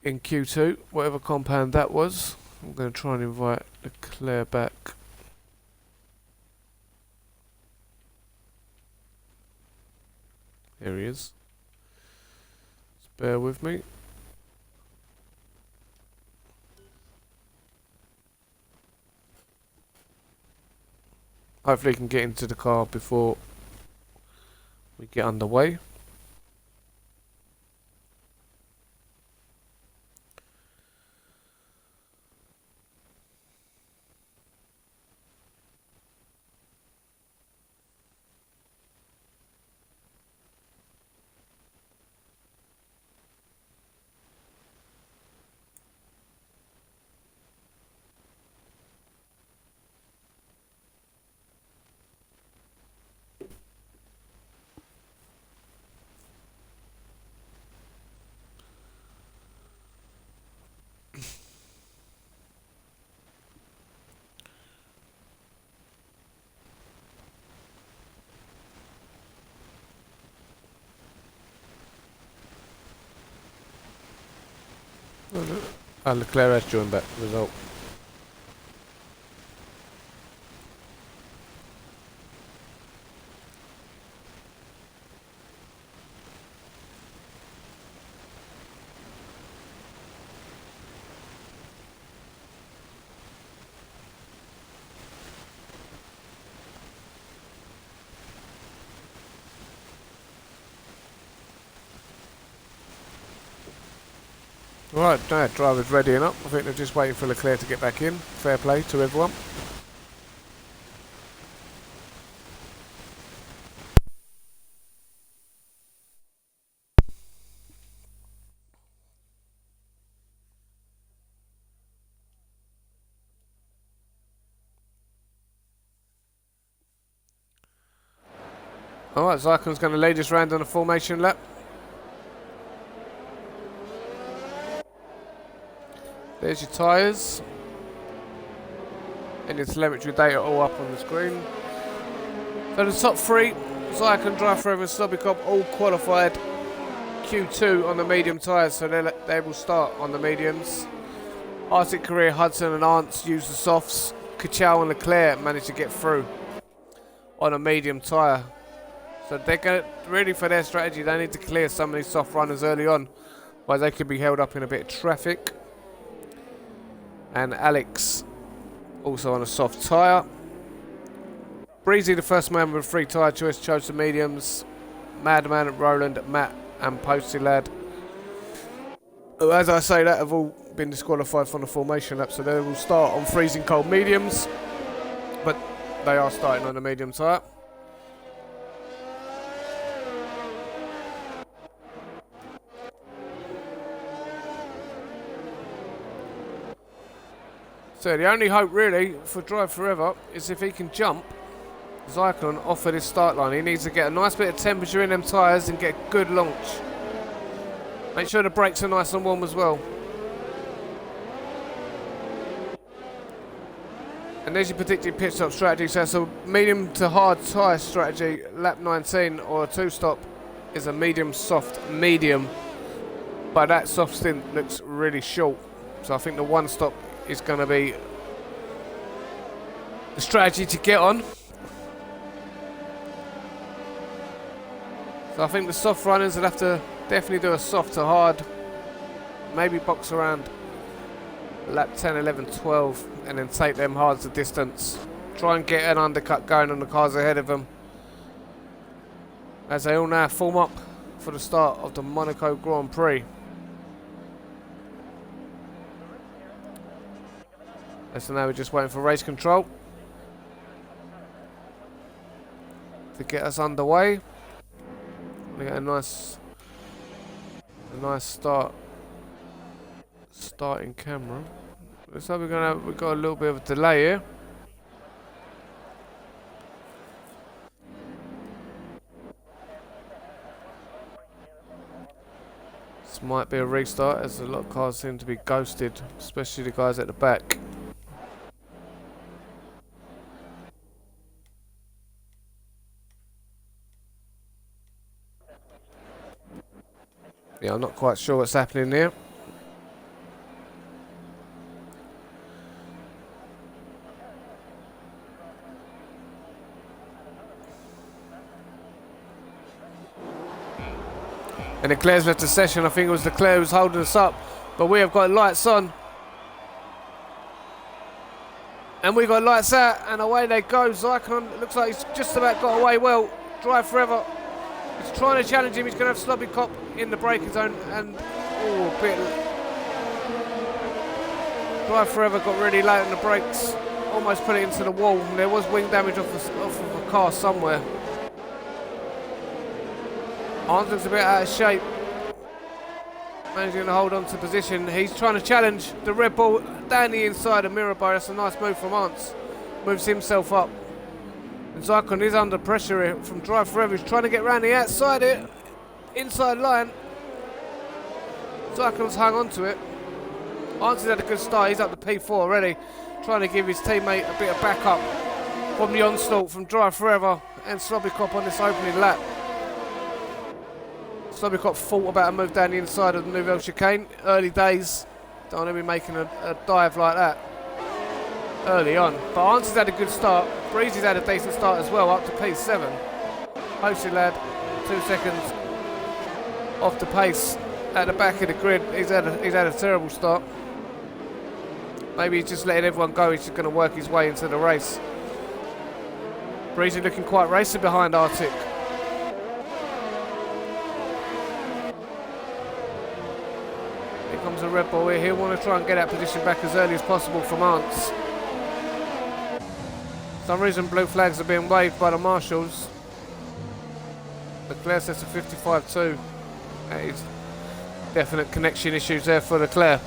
Speaker 1: in Q2, whatever compound that was. I'm going to try and invite Leclerc back. Here he is. Just bear with me. Hopefully he can get into the car before we get underway. Leclerc has joined back. Result. Right, now driver's readying up. I think they're just waiting for Leclerc to get back in. Fair play to everyone. Alright, Zykon's going to lead us round on a formation lap. There's your tyres. And your telemetry data all up on the screen. So the top three, Zykon, Drive Forever and Slobby all qualified Q2 on the medium tyres, so they will start on the mediums. Arctic Career, Hudson and Ants use the softs. Kachal and Leclerc managed to get through on a medium tyre. So they're going to, really for their strategy, they need to clear some of these soft runners early on, otherwise they could be held up in a bit of traffic. And Alex also on a soft tyre. Breezy, the first man with a free tyre choice, chose the mediums. Madman, Roland, Matt and Posty Lad, who, as I say that, have all been disqualified from the formation lap, so they will start on freezing cold mediums, but they are starting on the medium tyre. So the only hope really for Drive Forever is if he can jump Zyklon off of this start line. He needs to get a nice bit of temperature in them tyres and get a good launch. Make sure the brakes are nice and warm as well. And there's your predicted pit stop strategy. So it's a medium to hard tyre strategy, lap 19, or a 2-stop is a medium soft medium. But that soft stint looks really short. So I think the 1-stop is going to be the strategy to get on. So I think the soft runners will have to definitely do a soft to hard, maybe box around lap 10, 11, 12 and then take them hards the distance. Try and get an undercut going on the cars ahead of them, as they all now form up for the start of the Monaco Grand Prix. So now we're just waiting for race control to get us underway. We get a nice starting camera. Looks like we've got a little bit of a delay here. This might be a restart, as a lot of cars seem to be ghosted, especially the guys at the back. Yeah, I'm not quite sure what's happening here. And Leclerc's left the session. I think it was Leclerc who was holding us up, but we have got lights on. And we got lights out, and away they go. Zykon looks like he's just about got away well. Drive Forever. He's trying to challenge him. He's going to have Sloppy Cop in the braking zone, and a bit. Drive Forever got really late on the brakes, almost put it into the wall, and there was wing damage off of a car somewhere. Armstrong's a bit out of shape, managing to hold on to position. He's trying to challenge the Red Bull down the inside of Mirabai. That's a nice move from Ants. Moves himself up. And Zykon is under pressure here from Drive Forever. He's trying to get around the outside here, inside line. Zykon's hung on to it. Ants has had a good start. He's up to P4 already, trying to give his teammate a bit of backup from the onslaught from Drive Forever and Sloppy Cop on this opening lap. Sloppy Cop thought about a move down the inside of the Nouvelle Chicane. Early days, don't want to be making a dive like that early on. But Ants has had a good start. Breezy's had a decent start as well, up to P7. Posty Lad, 2 seconds off the pace at the back of the grid. He's had a terrible start. Maybe he's just letting everyone go. He's just going to work his way into the race. Breezy looking quite racy behind Arctic. Here Comes a Red Bull here. He'll want to try and get that position back as early as possible from Ants. For some reason blue flags are being waved by the marshals. Leclerc sets a 55-2. That is definite connection issues there for Leclerc.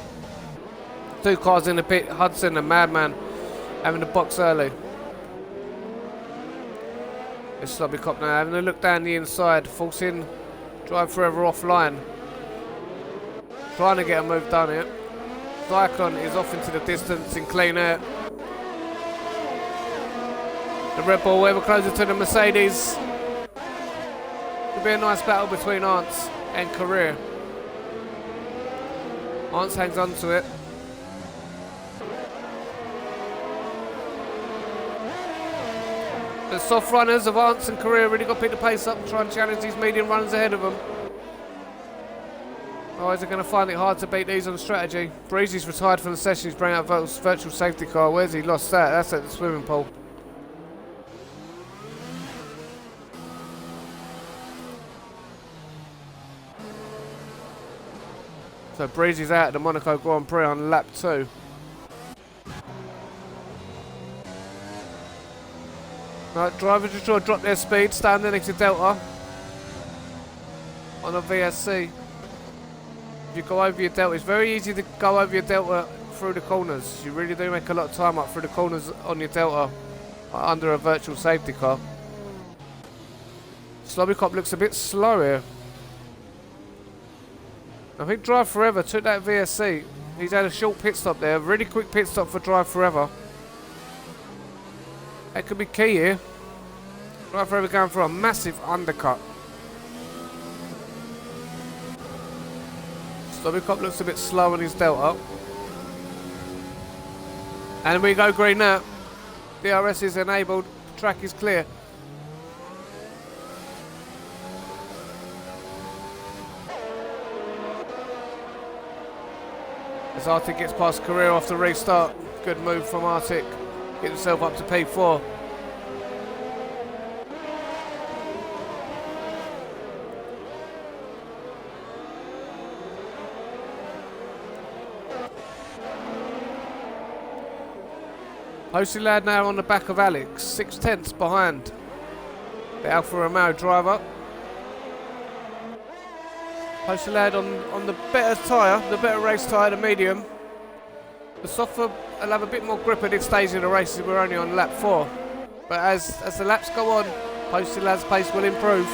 Speaker 1: Two cars in the pit, Hudson and Madman having the box early. This sloppy cop now having a look down the inside, forcing drive forever offline. Trying to get a move done here. Zyklon is off into the distance in clean air. The Red Bull ever closer to the Mercedes. It'll be a nice battle between Ants and Career. Ants hangs on to it. The soft runners of Ants and Career really got to pick the pace up and try and challenge these medium runners ahead of them. Otherwise they're going to find it hard to beat these on strategy. Breezy's retired from the session. He's bringing out virtual safety car. Where's he lost that? That's at the swimming pool. So Breezy's out at the Monaco Grand Prix on lap 2. Right, drivers just try to drop their speed, stand next to Delta on a VSC. If you go over your Delta, it's very easy to go over your Delta through the corners. You really do make a lot of time up through the corners on your Delta under a virtual safety car. Slobby Cop looks a bit slow here. I think Drive Forever took that VSC. He's had a short pit stop there, a really quick pit stop for Drive Forever. That could be key here. Drive Forever going for a massive undercut. Slobby Cop looks a bit slow on his Delta. And we go green now. DRS is enabled, track is clear. As Arctic gets past Career off the restart. Good move from Arctic. Get himself up to P4. Posty Lad now on the back of Alex. 6/10 behind the Alfa Romeo driver. Posty Lad on the better tyre, the better race tyre, the medium. The softer will have a bit more grip at this stage of the race. We're only on lap 4. But as the laps go on, Posty Lad's pace will improve.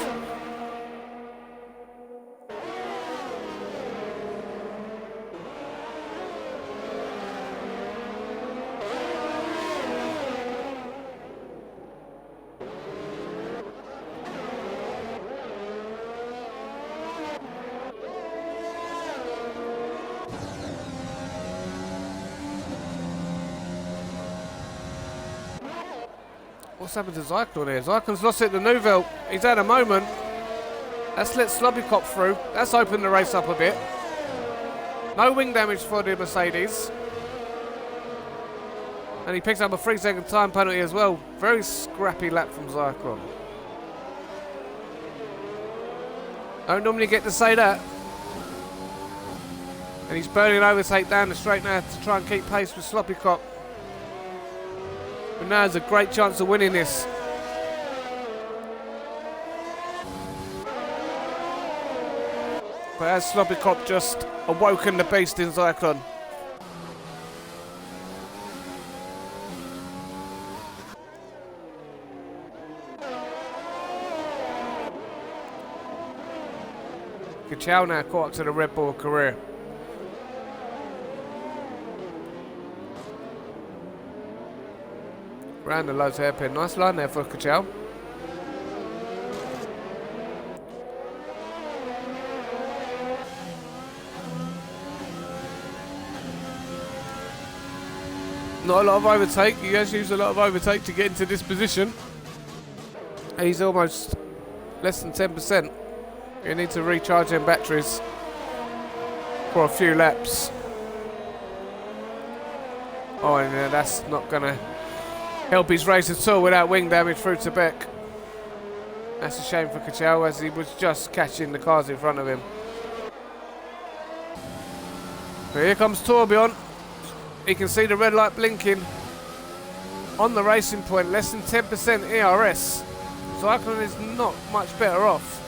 Speaker 1: What's happened to Zyklon here? Zyklon's lost it to Nouvelle. He's had a moment. That's let Slobby Cop through. That's opened the race up a bit. No wing damage for the Mercedes. And he picks up a 3-second time penalty as well. Very scrappy lap from Zyklon. Don't normally get to say that. And he's burning overtake down the straight now to try and keep pace with Sloppy Cop. But now has a great chance of winning this. But has Sloppy Cop just awoken the beast in Zyklon? Kachal now caught up to the Red Bull career. Round the low hairpin. Nice line there for Kachal. Not a lot of overtake. He has used a lot of overtake to get into this position. He's almost less than 10%. You need to recharge them batteries for a few laps. Oh, and that's not going to help his race at all without wing damage through to Beck. That's a shame for Kachal as he was just catching the cars in front of him. But here comes Torbjorn. You can see the red light blinking on the racing point, less than 10% ERS. Cyclone is not much better off.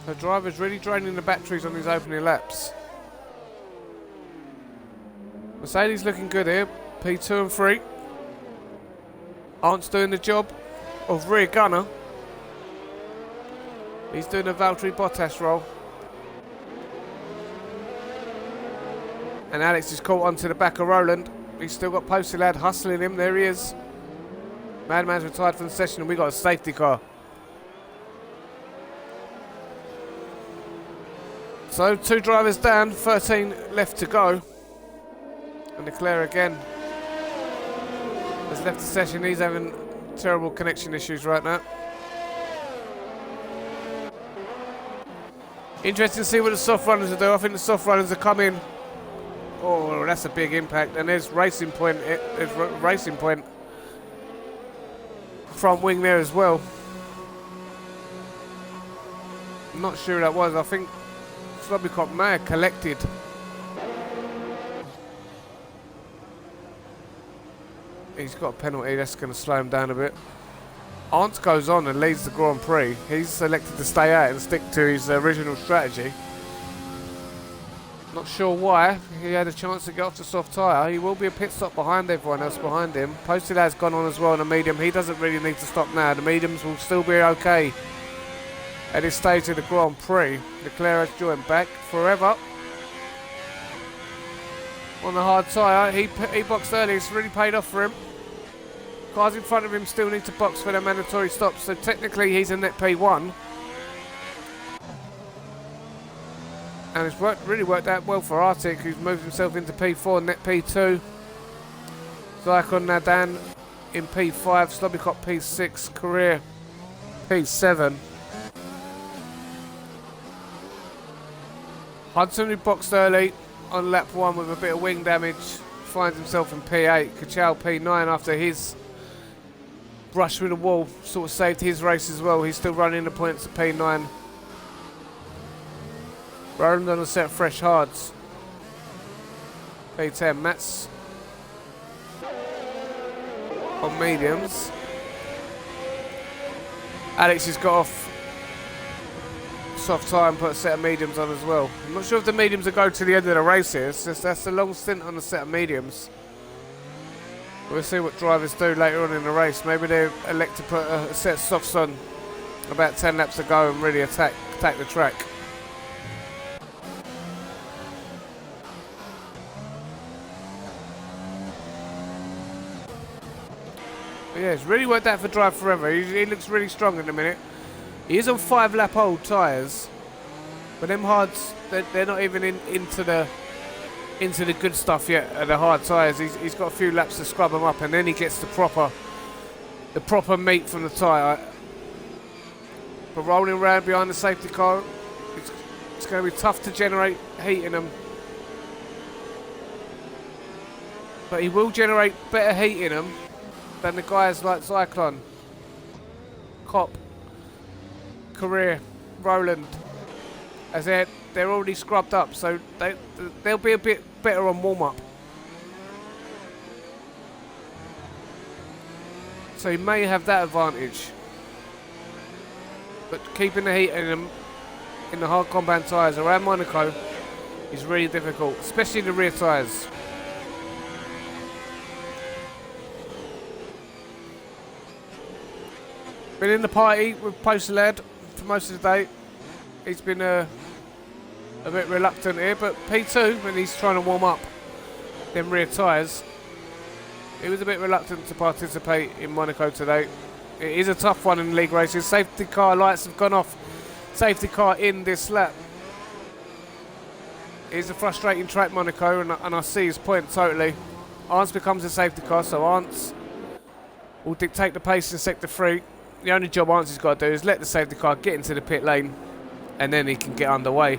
Speaker 1: The driver's really draining the batteries on his opening laps. Mercedes looking good here, P2 and 3. Arndt's doing the job of rear gunner. He's doing a Valtteri Bottas role. And Alex is caught onto the back of Roland. He's still got Posty Lad hustling him. There he is. Madman's retired from the session and we got a safety car. So 2 drivers down, 13 left to go. And Leclerc again has left the session. He's having terrible connection issues right now. Interesting to see what the soft runners will do. I think the soft runners are coming. Oh, that's a big impact. And there's Racing Point. There's Racing Point. Front wing there as well. I'm not sure who that was. I think Slobikov may have collected. He's got a penalty. That's going to slow him down a bit. Arndt goes on and leads the Grand Prix. He's selected to stay out and stick to his original strategy. Not sure why. He had a chance to get off the soft tyre. He will be a pit stop behind everyone else behind him. Posted has gone on as well in the medium. He doesn't really need to stop now. The mediums will still be okay at this stage of the Grand Prix. Leclerc has joined back forever. On the hard tyre, he boxed early. It's really paid off for him. Cars in front of him still need to box for their mandatory stops, so technically he's a net P1. And it's really worked out well for Arctic, who's moved himself into P4, net P2. Zycon Nadan in P5, Slobikov P6, Career P7. Hudson, who boxed early on lap 1 with a bit of wing damage, finds himself in P8. Kachal P9 after his brush with the wall sort of saved his race as well. He's still running the points at P9. Roland on a set of fresh hards. P10, Matt's on mediums. Alex has got off soft tyre and put a set of mediums on as well. I'm not sure if the mediums will go to the end of the race here. It's just that's a long stint on a set of mediums. We'll see what drivers do later on in the race. Maybe they elect to put a set of softs on about 10 laps to go and really attack the track. But yeah, it's really worked out for Drive Forever. He looks really strong in a minute. He is on 5 lap old tyres, but them hards, they're not even into the good stuff yet. The hard tyres, he's got a few laps to scrub them up, and then he gets the proper meat from the tyre. But rolling around behind the safety car, it's going to be tough to generate heat in them. But he will generate better heat in them than the guys like Cyclone, Cop, Career, Roland, as they're already scrubbed up, so they'll be a bit better on warm-up. So he may have that advantage. But keeping the heat in them, in the hard compound tyres around Monaco is really difficult, especially the rear tyres. Been in the party with Posty Lad for most of the day. He's been a bit reluctant here, but P2, when he's trying to warm up them rear tyres, he was a bit reluctant to participate in Monaco today. It is a tough one in the league races. Safety car lights have gone off. Safety car in this lap. It is a frustrating track, Monaco, and I see his point totally. Arndt's becomes a safety car, so Arndt's will dictate the pace in sector 3. The only job Arndt's got to do is let the safety car get into the pit lane, and then he can get underway.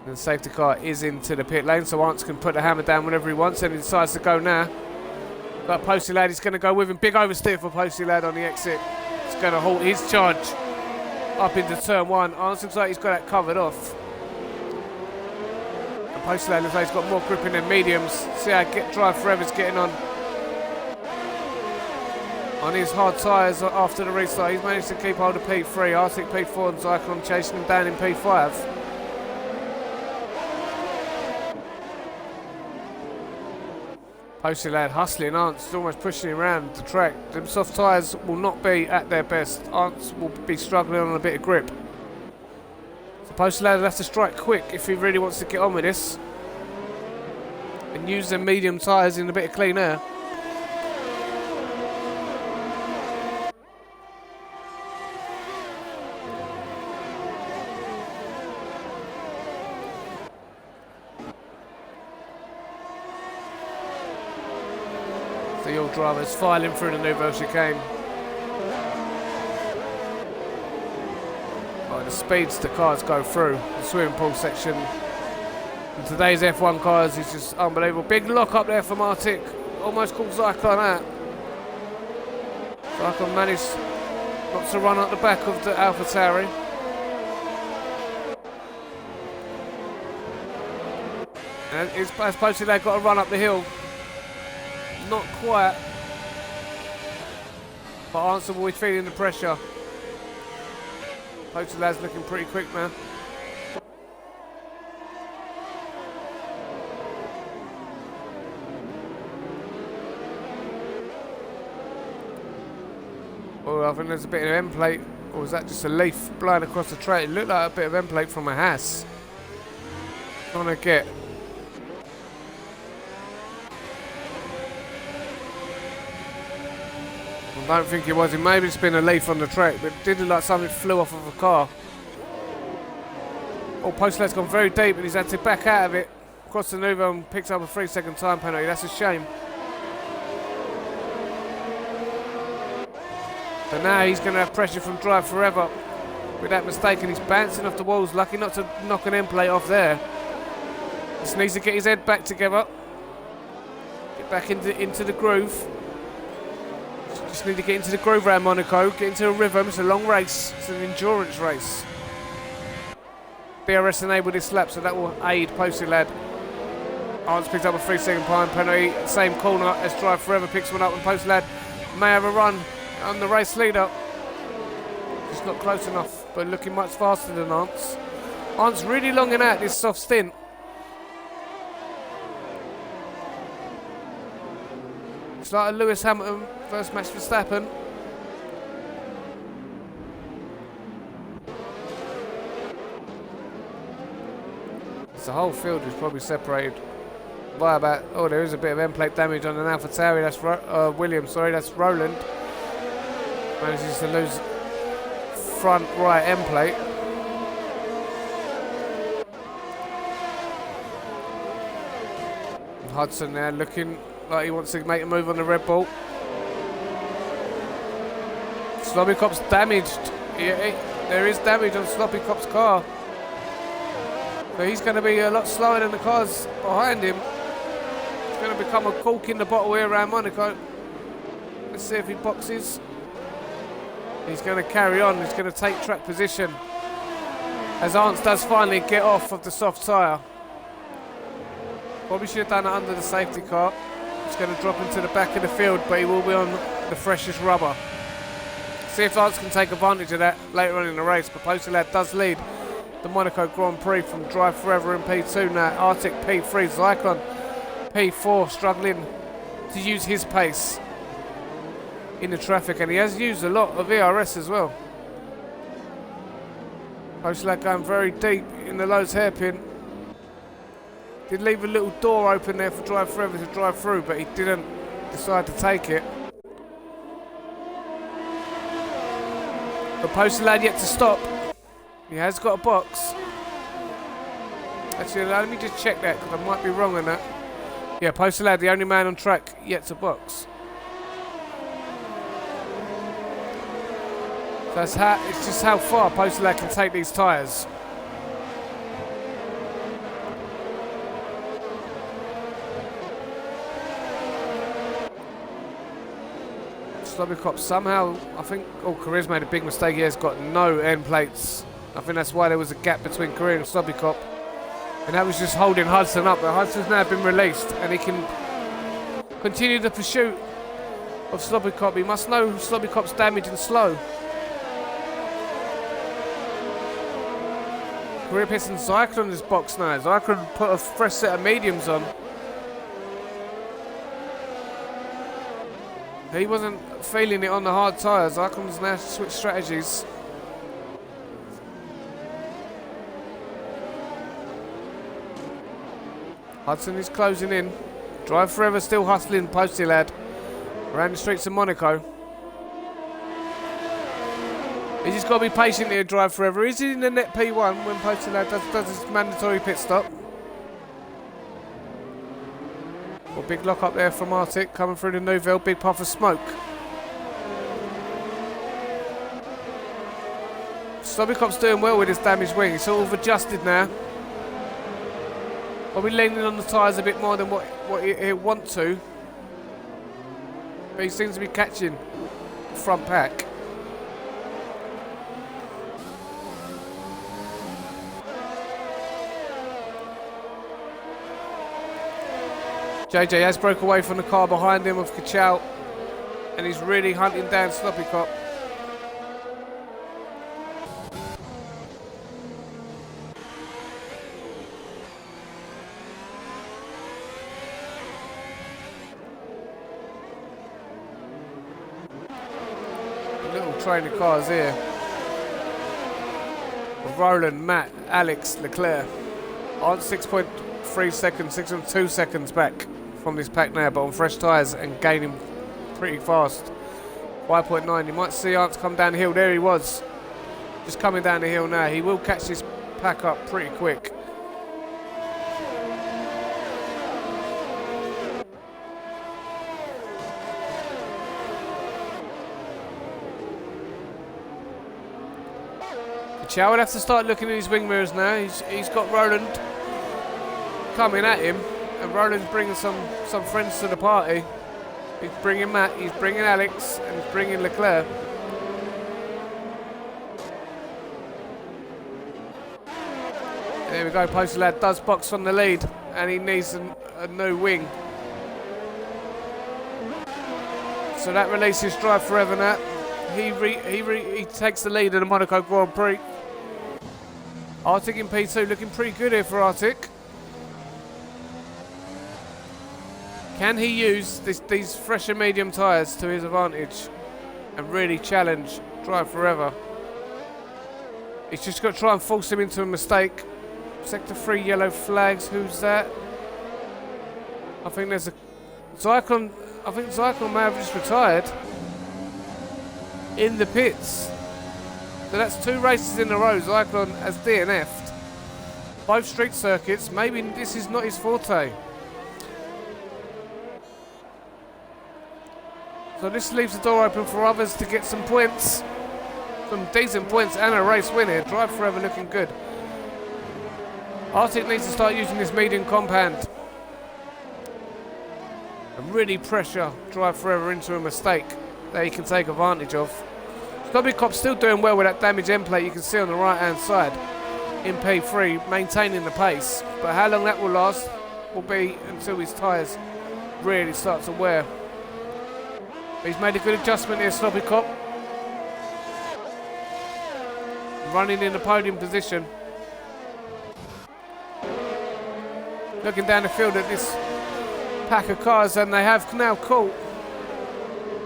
Speaker 1: And the safety car is into the pit lane, so Arndt's can put the hammer down whenever he wants, and he decides to go now. But Posty Lad is going to go with him. Big oversteer for Posty Lad on the exit. It's going to halt his charge up into turn 1. Seems like he's got that covered off. And Posty Lad looks like he's got more grip in their mediums. See how Drive Forever's getting on his hard tyres after the restart. He's managed to keep hold of P3. Arctic P4 and Zyklon chasing him down in P5. Posty Lad hustling Ants, almost pushing him around the track. Them soft tyres will not be at their best. Ants will be struggling on a bit of grip. So Posty Lad will have to strike quick if he really wants to get on with this. And use them medium tyres in a bit of clean air. The all drivers filing through the Nouveau chicane. Right, the speeds the cars go through the swimming pool section. And today's F1 cars is just unbelievable. Big lock up there from Arctic. Almost caught Zyklon out. Zyklon managed not to run at the back of the AlphaTauri. And it's supposed they've got to run up the hill. Not quite, but Answer will be feeling the pressure. Posty Lad's looking pretty quick now. Oh, I think there's a bit of end plate, or was that just a leaf blowing across the track? It looked like a bit of end plate from a Haas. Trying to get. I don't think it was. It maybe it's been a leaf on the track, but it did look like something flew off of a car. Oh, Posty Lad's gone very deep and he's had to back out of it. Across the Nouveau and picks up a 3-second time penalty. That's a shame. But now he's going to have pressure from Drive Forever. With that mistake, and he's bouncing off the walls. Lucky not to knock an end plate off there. Just needs to get his head back together. Get back into the groove. Just need to get into the groove around Monaco, get into a rhythm. It's a long race, it's an endurance race. BRS enabled this lap, so that will aid Posty Lad. Arns picked up a 3-second time penalty, same corner as Drive Forever picks one up, and Posty Lad may have a run on the race leader. Just not close enough, but looking much faster than Arns. Arns really longing out this soft stint. It's like a Lewis Hamilton first match for Verstappen. The whole field is probably separated by about. Oh, there is a bit of end plate damage on an AlphaTauri. That's Williams. Sorry, that's Roland. Manages to lose front right end plate. And Hudson there looking like he wants to make a move on the Red Bull. Sloppy Cop's damaged. There is damage on Sloppy Cop's car. But he's going to be a lot slower than the cars behind him. It's going to become a cork in the bottle here around Monaco. Let's see if he boxes. He's going to carry on. He's going to take track position. As Arntz does finally get off of the soft tyre. Probably should have done it under the safety car. He's going to drop into the back of the field, but he will be on the freshest rubber. See if Arntz can take advantage of that later on in the race. But Posty Lad does lead the Monaco Grand Prix from Drive Forever in P2 now. Arctic P3, Zyklon P4 struggling to use his pace in the traffic, and he has used a lot of ERS as well. Posty Lad going very deep in the Lowe's hairpin. Did leave a little door open there for Drive Forever to drive through, but he didn't decide to take it. But Posty Lad yet to stop. He has got a box. Actually, let me just check that because I might be wrong on that. Yeah, Posty Lad, the only man on track yet to box. So it's just how far Posty Lad can take these tyres. Slobby Cop somehow, I think, Career's made a big mistake. He has got no end plates. I think that's why there was a gap between Career and Slobby Cop. And that was just holding Hudson up. But Hudson's now been released and he can continue the pursuit of Slobby Cop. He must know Slobby Cop's damaged and slow. Career pissing Zyklon in this box now. Zyklon put a fresh set of mediums on. He wasn't feeling it on the hard tyres. Zyklon's now switched strategies. Hudson is closing in. Drive Forever still hustling Posty Lad around the streets of Monaco. He's just got to be patient here, Drive Forever. Is he in the net P1 when Posty Lad does his mandatory pit stop? Well, big lock up there from Arctic coming through the Nouvelle. Big puff of smoke. Slobby Cop's doing well with his damaged wing. He's sort of adjusted now. Probably leaning on the tyres a bit more than what he'll want to. But he seems to be catching the front pack. JJ has broke away from the car behind him of Kachow, and he's really hunting down Slobby Cop. Little train of cars here. Roland, Matt, Alex, Leclerc. On 6.3 seconds, 6.2 seconds back from this pack now, but on fresh tyres and gaining pretty fast. 5.9. You might see Ant come down the hill. There he was. Just coming down the hill now. He will catch this pack up pretty quick. Chow would have to start looking in his wing mirrors now. He's got Roland coming at him, and Roland's bringing some friends to the party. He's bringing Matt, he's bringing Alex, and he's bringing Leclerc. There we go, Posty Lad does box on the lead, and he needs a new wing. So that releases Drive Forever now. He takes the lead in the Monaco Grand Prix. Arctic in P2, looking pretty good here for Arctic. Can he use these fresher medium tyres to his advantage and really challenge Drive Forever? He's just got to try and force him into a mistake. Sector 3 yellow flags, who's that? I think there's a Zyklon. I think Zyklon may have just retired in the pits. So that's 2 races in a row. Zyklon has DNF'd. Both street circuits. Maybe this is not his forte. So this leaves the door open for others to get some points. Some decent points and a race win here. Drive Forever looking good. Arctic needs to start using this medium compound and really pressure Drive Forever into a mistake that he can take advantage of. Slobby Cop's still doing well with that damaged end plate you can see on the right hand side in P3, maintaining the pace. But how long that will last will be until his tyres really start to wear. He's made a good adjustment here, Slobby Cop. Running in the podium position. Looking down the field at this pack of cars, and they have now caught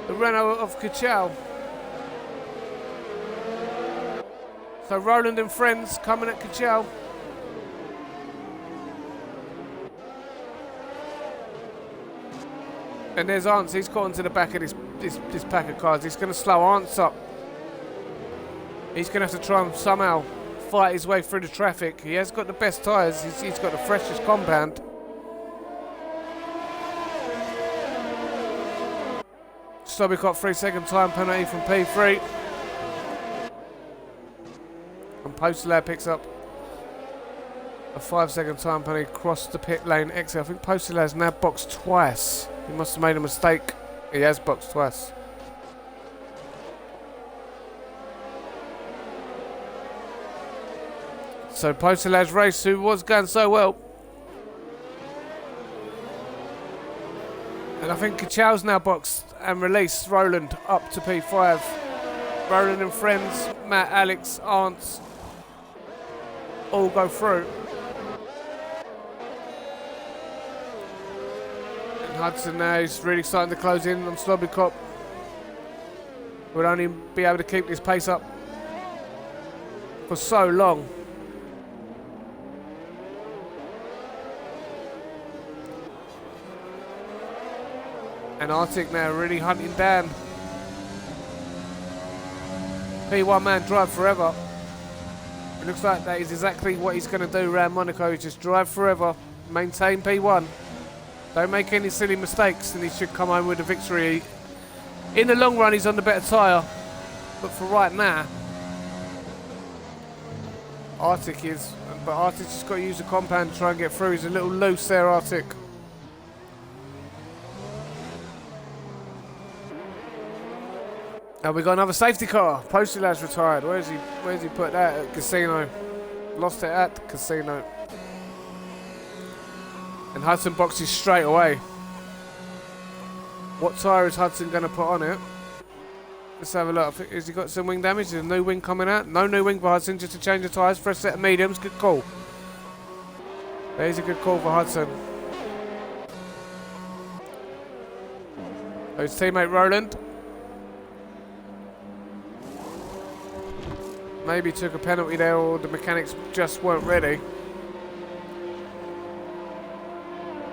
Speaker 1: the Renault of Kachow. So Roland and friends coming at Kachow. And there's Ants, he's caught onto the back of this pack of cars. He's going to slow Ants up. He's going to have to try and somehow fight his way through the traffic. He has got the best tyres, he's got the freshest compound. Slobby Cop 3-second time penalty from P3. And Posty Lad picks up a 5-second time penalty across the pit lane exit. I think Posty Lad's now boxed twice. He must have made a mistake. He has boxed twice. So Postalaz race, who was going so well. And I think Kachow's now boxed and released Roland up to P5. Roland and friends, Matt, Alex, Aunts, all go through. And Hudson now is really starting to close in on Slobby Cop. Will only be able to keep this pace up for so long. And Arctic now really hunting down P1 man, drive forever. It looks like that is exactly what he's going to do around Monaco. Just drive forever, maintain P1. Don't make any silly mistakes and he should come home with a victory. In the long run he's on the better tyre, but for right now Arctic is. But Arctic's just got to use the compound to try and get through. He's a little loose there, Arctic. And we got another safety car. Postal has retired. Where's he put that? At casino. Lost it at the casino. And Hudson boxes straight away. What tyre is Hudson going to put on it? Let's have a look. Has he got some wing damage? Is a new wing coming out? No new wing for Hudson, just to change the tyres for a set of mediums. Good call. There's a good call for Hudson. His teammate Roland. Maybe took a penalty there, or the mechanics just weren't ready.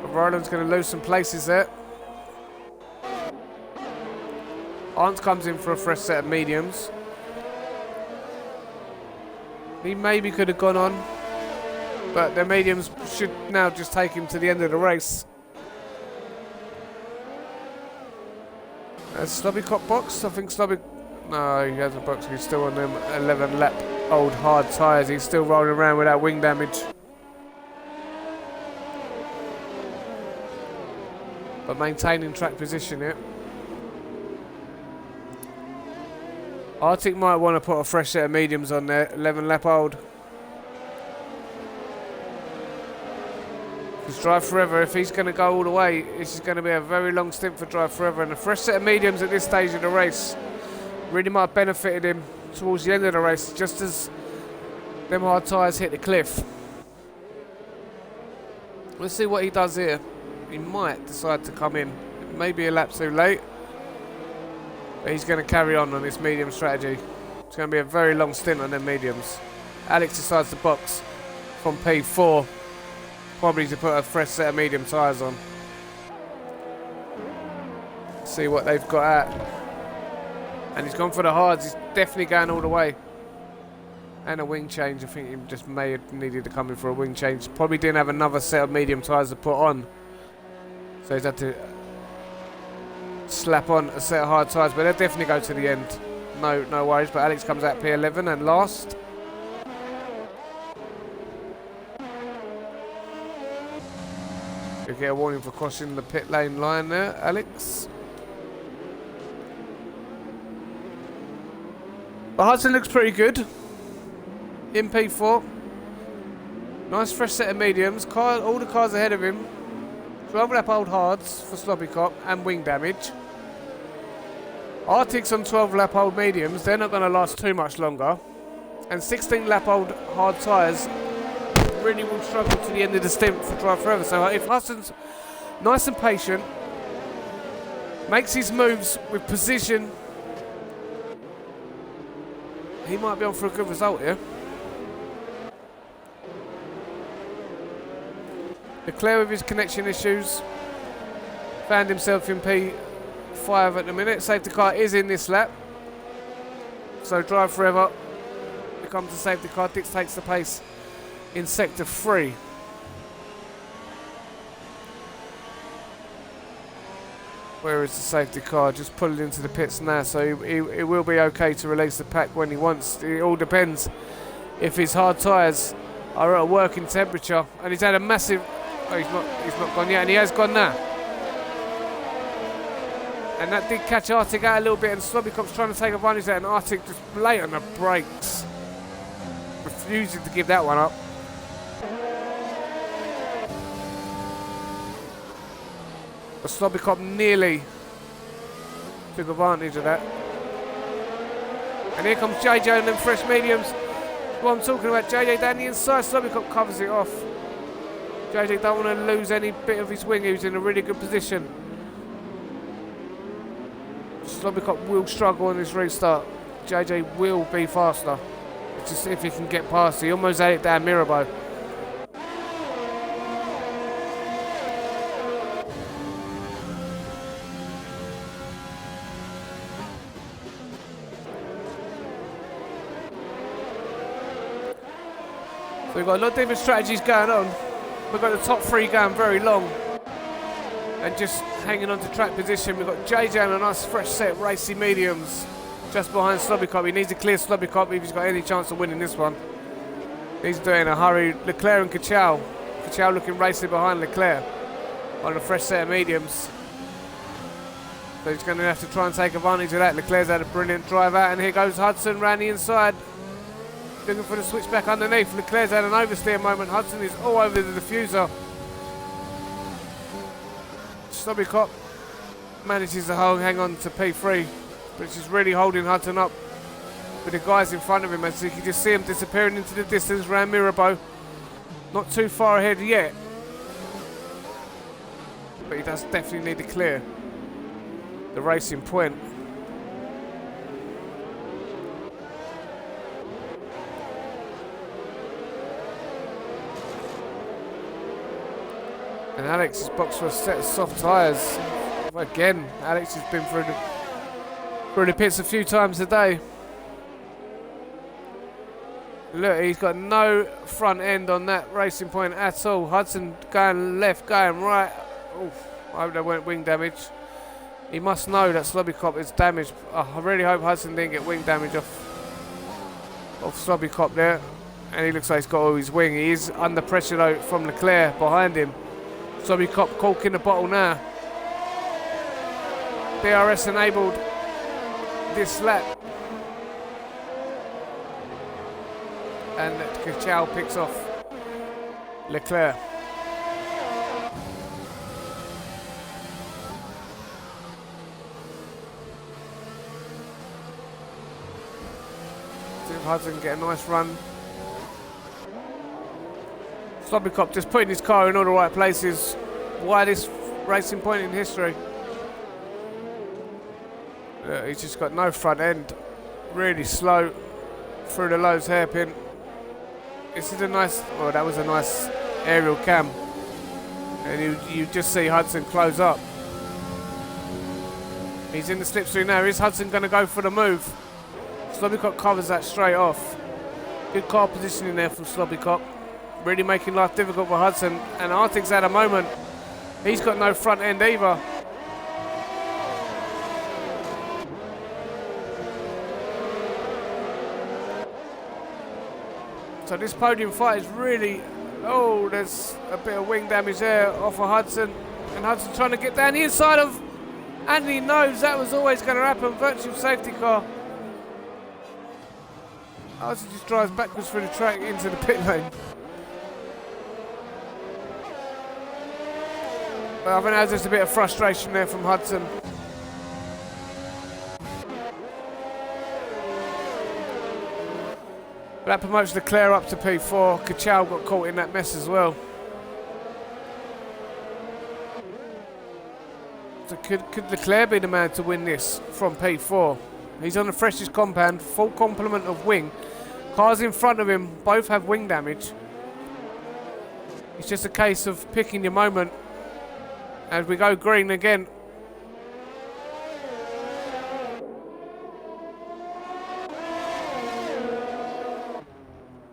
Speaker 1: But Roland's going to lose some places there. Arndt comes in for a fresh set of mediums. He maybe could have gone on, but the mediums should now just take him to the end of the race. Slobby Cop box? I think Slobby... No, he hasn't boxed. He's still on them 11 lap old hard tyres. He's still rolling around without wing damage. But maintaining track position here. Arctic might want to put a fresh set of mediums on there. 11 lap old. Because Drive Forever, if he's going to go all the way, this is going to be a very long stint for Drive Forever. And a fresh set of mediums at this stage of the race really might have benefited him towards the end of the race, just as them hard tyres hit the cliff. Let's see what he does here. He might decide to come in. Maybe a lap too late. But he's going to carry on this medium strategy. It's going to be a very long stint on them mediums. Alex decides to box from P4. Probably to put a fresh set of medium tyres on. See what they've got at. And he's gone for the hards. He's definitely going all the way. And a wing change. I think he just may have needed to come in for a wing change. Probably didn't have another set of medium tyres to put on. So he's had to slap on a set of hard tyres. But they'll definitely go to the end. No worries. But Alex comes out P11 and last. You'll get a warning for crossing the pit lane line there, Alex. But Hudson looks pretty good. In P4. Nice fresh set of mediums. All the cars ahead of him. 12 lap old hards for Sloppy Cop and wing damage. Arctic's on 12 lap old mediums. They're not going to last too much longer. And 16 lap old hard tyres really will struggle to the end of the stint for Drive Forever. So if Hudson's nice and patient, makes his moves with precision, he might be on for a good result here. Leclerc with his connection issues found himself in P5 at the minute. Safety car is in this lap. So Drive Forever becomes the safety car, dictates the pace in sector 3. Where is the safety car? Just pull it into the pits now, so he will be okay to release the pack when he wants. It all depends if his hard tyres are at a working temperature. And he's had a massive... Oh, he's not gone yet, and he has gone now. And that did catch Arctic out a little bit, and Slobby Cop's trying to take advantage of that, and Arctic just late on the brakes. refusing to give that one up. But Slobikop nearly took advantage of that. And here comes JJ and them fresh mediums. What I'm talking about, JJ down the inside, Slobikop covers it off. JJ don't want to lose any bit of his wing, he was in a really good position. Slobikop will struggle on this restart. JJ will be faster. Let's just see if he can get past. He almost had it down Mirabeau. So we've got a lot of different strategies going on. We've got the top three going very long and just hanging on to track position. We've got JJ and a nice fresh set of racy mediums just behind Slobikop. He needs to clear Slobikop if he's got any chance of winning this one. He's doing a hurry. Leclerc and Kachal. Kachal looking racy behind Leclerc on a fresh set of mediums. So he's going to have to try and take advantage of that. Leclerc's had a brilliant drive out, and here goes Hudson round the inside. Looking for the switch back underneath. Leclerc's had an oversteer moment. Hudson is all over the diffuser. Slobikop manages to hang on to P3, which is really holding Hudson up with the guys in front of him, as you can just see him disappearing into the distance around Mirabeau. Not too far ahead yet, but he does definitely need to clear the racing point. And Alex is boxed for a set of soft tyres. Again, Alex has been through the pits a few times today. Look, he's got no front end on that racing point at all. Hudson going left, going right. Oof, I hope there weren't wing damage. He must know that Slobikop is damaged. Oh, I really hope Hudson didn't get wing damage off Slobikop there. And he looks like he's got all his wing. He is under pressure though from Leclerc behind him. Slobikop corking the bottle now. DRS enabled this lap. And Kachal picks off Leclerc. See if Hudson get a nice run. Slobikop just putting his car in all the right places. Widest racing point in history. He's just got no front end. Really slow through the Lowe's hairpin. This is a nice, oh, that was a nice aerial cam. And you just see Hudson close up. He's in the slipstream now. Is Hudson going to go for the move? Slobikop covers that straight off. Good car positioning there from Slobikop. Really making life difficult for Hudson. And Arctic's had a moment. He's got no front end either. So this podium fight is really... Oh, there's a bit of wing damage there off of Hudson. And Hudson trying to get down the inside of... And he knows that was always going to happen. Virtual safety car. Hudson just drives backwards through the track into the pit lane. But I think there's just a bit of frustration there from Hudson. That promotes Leclerc up to P4. Kachal got caught in that mess as well. So could Leclerc be the man to win this from P4? He's on the freshest compound, full complement of wing. Cars in front of him both have wing damage. It's just a case of picking your moment. As we go green again.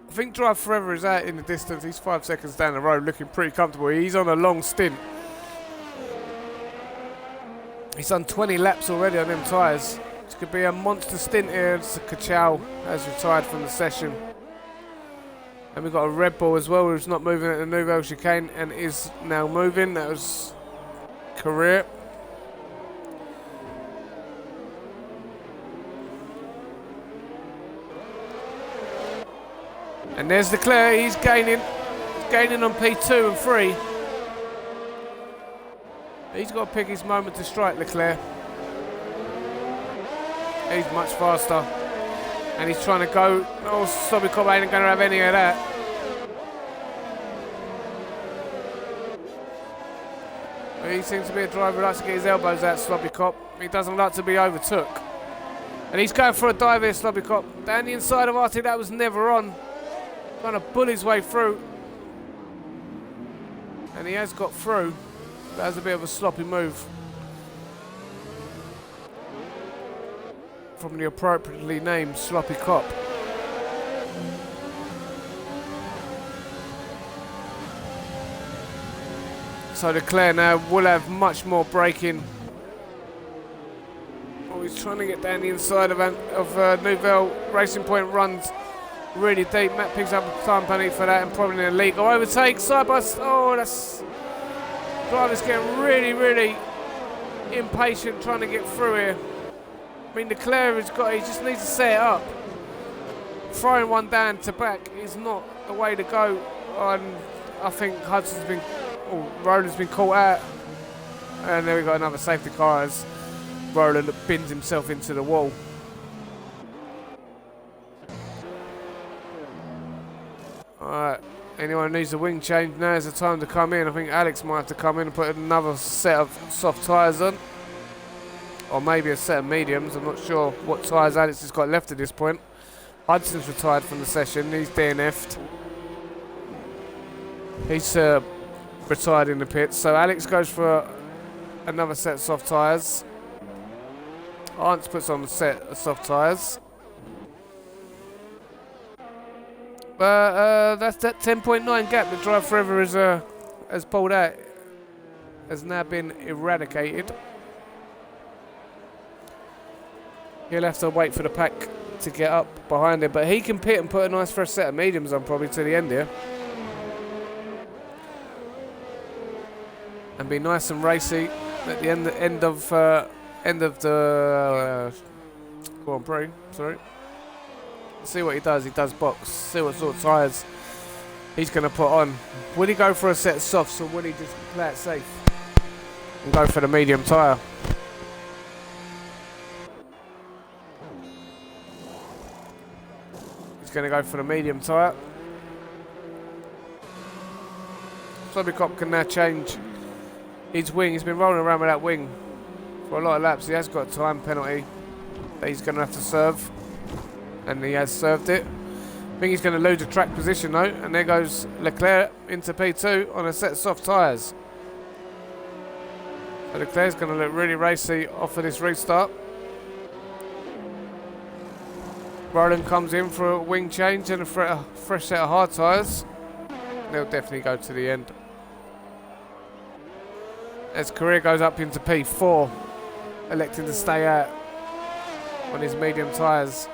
Speaker 1: I think Drive Forever is out in the distance. He's 5 seconds down the road, looking pretty comfortable. He's on a long stint. He's done 20 laps already on them tyres. This could be a monster stint here. Kachal has retired from the session. And we've got a Red Bull as well, who's not moving at the Nouvelle Chicane and is now moving. That was career. And there's Leclerc, he's gaining on P2 and 3. He's got to pick his moment to strike, Leclerc. He's much faster. And he's trying to go. Oh, Sloppy Cop ain't going to have any of that. He seems to be a driver who likes to get his elbows out, Sloppy Cop. He doesn't like to be overtook. And he's going for a dive here, Sloppy Cop. Down the inside of Artie, that was never on. Trying to bull his way through. And he has got through. That was a bit of a sloppy move. From the appropriately named Sloppy Cop. So Leclerc now will have much more braking. Oh, he's trying to get down the inside of Nouvelle. Racing Point runs really deep. Matt picks up a time penalty for that and probably a leak. Or overtake side by side. Oh, that's... Driver's getting really, really impatient trying to get through here. I mean, Leclerc has got... He just needs to set it up. Throwing one down to back is not the way to go. And I think Hudson's been... Rowland's been caught out, and then we got another safety car as Rowland bins himself into the wall. Alright, anyone who needs a wing change, now is the time to come in. I think Alex might have to come in and put another set of soft tyres on, or maybe a set of mediums. I'm not sure what tyres Alex has got left at this point. Hudson's retired from the session, he's DNF'd. He's retired in the pits, so Alex goes for another set of soft tyres. Arntz puts on a set of soft tyres. That's that 10.9 gap that Drive Forever has pulled out, has now been eradicated. He'll have to wait for the pack to get up behind him, but he can pit and put a nice fresh set of mediums on probably to the end here. And be nice and racy at the end of the Grand Prix. Sorry. See what he does. He does box. See what sort of tyres he's going to put on. Will he go for a set of softs, or will he just play it safe and go for the medium tyre? He's going to go for the medium tyre. Sloppy Cop can now change his wing. He's been rolling around with that wing for a lot of laps. He has got a time penalty that he's going to have to serve, and he has served it. I think he's going to lose the track position though, and there goes Leclerc into P2 on a set of soft tyres. So Leclerc's going to look really racy off of this restart. Rowland comes in for a wing change and a fresh set of hard tyres. They'll definitely go to the end. As Career goes up into P4, electing to stay out on his medium tyres.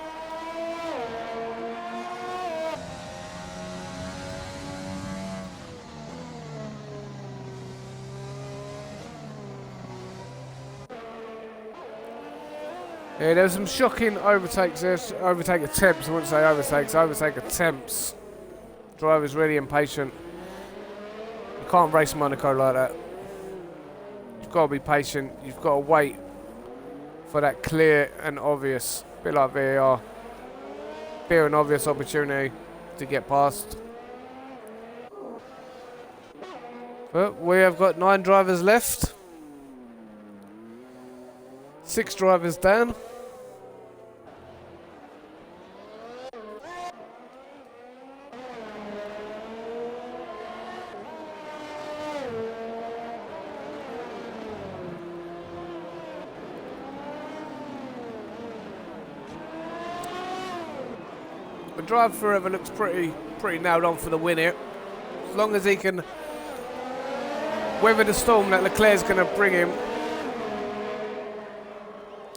Speaker 1: Yeah, there were some shocking overtakes there, overtake attempts. I wouldn't say overtakes, overtake attempts. Driver's really impatient. You can't race Monaco like that. You've got to be patient. You've got to wait for that clear and obvious, a bit like VAR, clear and obvious opportunity to get past. But we have got 9 drivers left. 6 drivers down. Drive Forever looks pretty nailed on for the win here. As long as he can weather the storm that Leclerc's going to bring him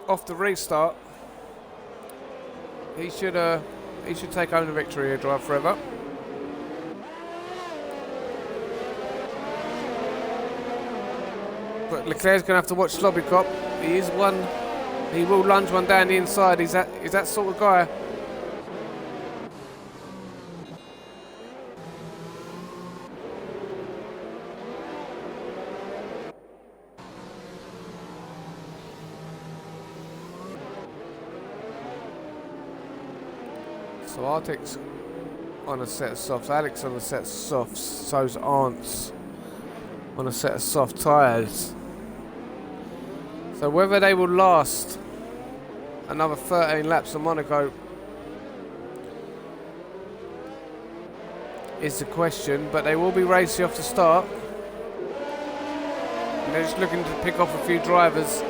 Speaker 1: off the restart, he should take home the victory here, Drive Forever. But Leclerc's going to have to watch Sloppy Cop. He will lunge one down the inside. He's that sort of guy. So Arctic's on a set of softs, Alex on a set of softs, so's Arnt's on a set of soft tyres. So whether they will last another 13 laps of Monaco is the question, but they will be racing off the start. And they're just looking to pick off a few drivers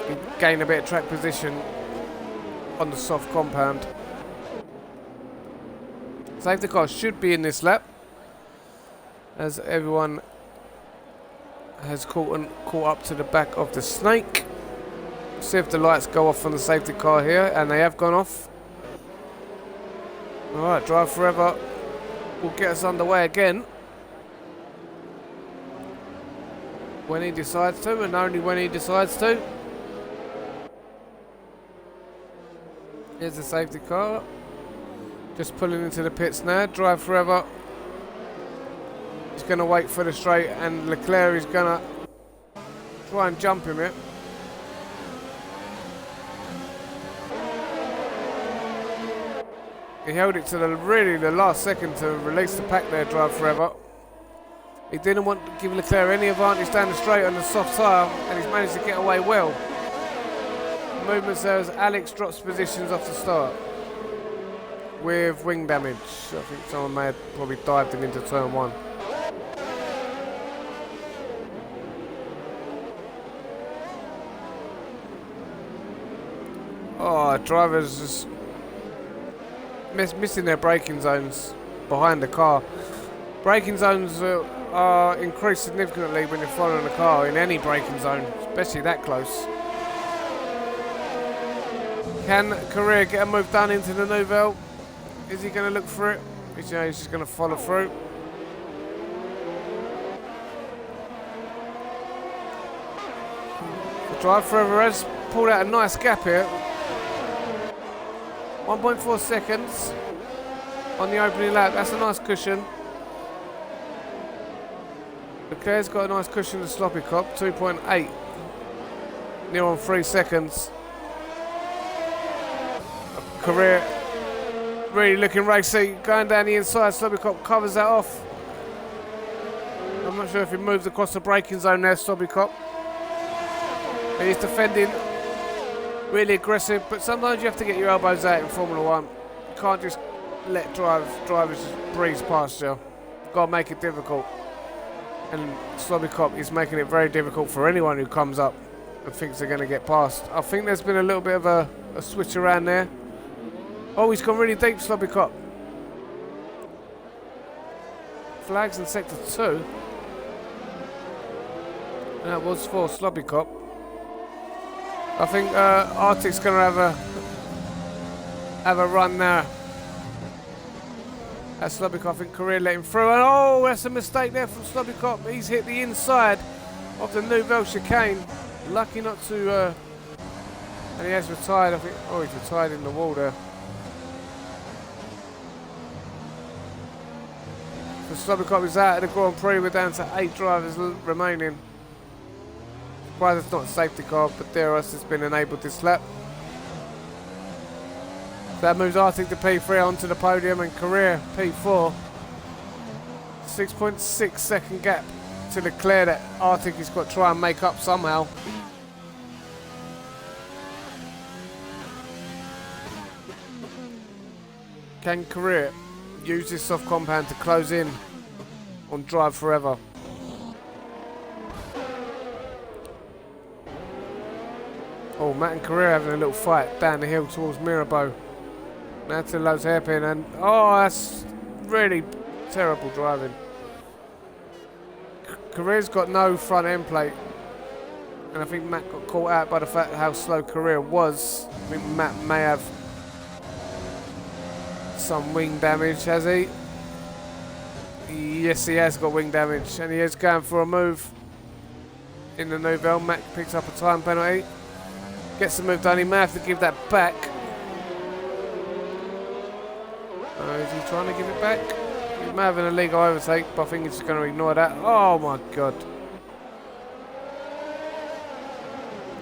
Speaker 1: and gain a bit of track position on the soft compound. Safety car should be in this lap, as everyone has caught up to the back of the snake. See if the lights go off on the safety car here, and they have gone off. Alright, Drive Forever will get us underway again when he decides to, and only when he decides to. Here's the safety car, just pulling into the pits now. Drive Forever is going to wait for the straight, and Leclerc is going to try and jump him here. He held it to the last second to release the pack there, Drive Forever. He didn't want to give Leclerc any advantage down the straight on the soft tyre, and he's managed to get away well. Movements there as Alex drops positions off the start with wing damage. I think someone may have probably dived him into turn one. Oh, drivers just missing their braking zones behind the car. Braking zones are increased significantly when you're following a car in any braking zone, especially that close. Can Correa get a move done into the Nouvelle? Is he going to look for it? He's just going to follow through. The Drive Forever has pulled out a nice gap here. 1.4 seconds on the opening lap. That's a nice cushion. Leclerc's got a nice cushion in the sloppy cop. 2.8. Near on 3 seconds. Correa really looking racy. Going down the inside. Sloppy cop covers that off. I'm not sure if he moved across the braking zone there, Sloppy cop. But he's defending. Really aggressive, but sometimes you have to get your elbows out in Formula 1. You can't just let drivers just breeze past you. You've got to make it difficult. And Sloppy Cop is making it very difficult for anyone who comes up and thinks they're going to get past. I think there's been a little bit of a switch around there. Oh, he's gone really deep, Sloppy Cop. Flags in sector 2. And that was for Sloppy Cop. I think Arctic's going to have a run now. That's Sloppy Cop. I think Correa let him through. And oh, that's a mistake there from Sloppy Cop. He's hit the inside of the Nouvelle chicane. Lucky not to. And he has retired. I think. Oh, he's retired in the wall there. So Sloppy Cop is out of the Grand Prix. We're down to 8 drivers remaining. Surprised it's not a safety car, but DRS has been enabled this lap. So that moves Arctic to P3 onto the podium, and Correa P4. 6.6 second gap to Leclerc that Arctic has got to try and make up somehow. Can Correa use this soft compound to close in on Drive Forever? Oh, Matt and Correa having a little fight down the hill towards Mirabeau. Now to Lowe's hairpin, and oh, that's really terrible driving. Correa's got no front end plate, and I think Matt got caught out by the fact how slow Correa was. I think Matt may have some wing damage, has he? Yes, he has got wing damage, and he is going for a move in the Nouvelle. Matt picks up a time penalty. Gets the move done. He may have to give that back. Is he trying to give it back? He may have an illegal overtake, but I think he's just going to ignore that. Oh my god.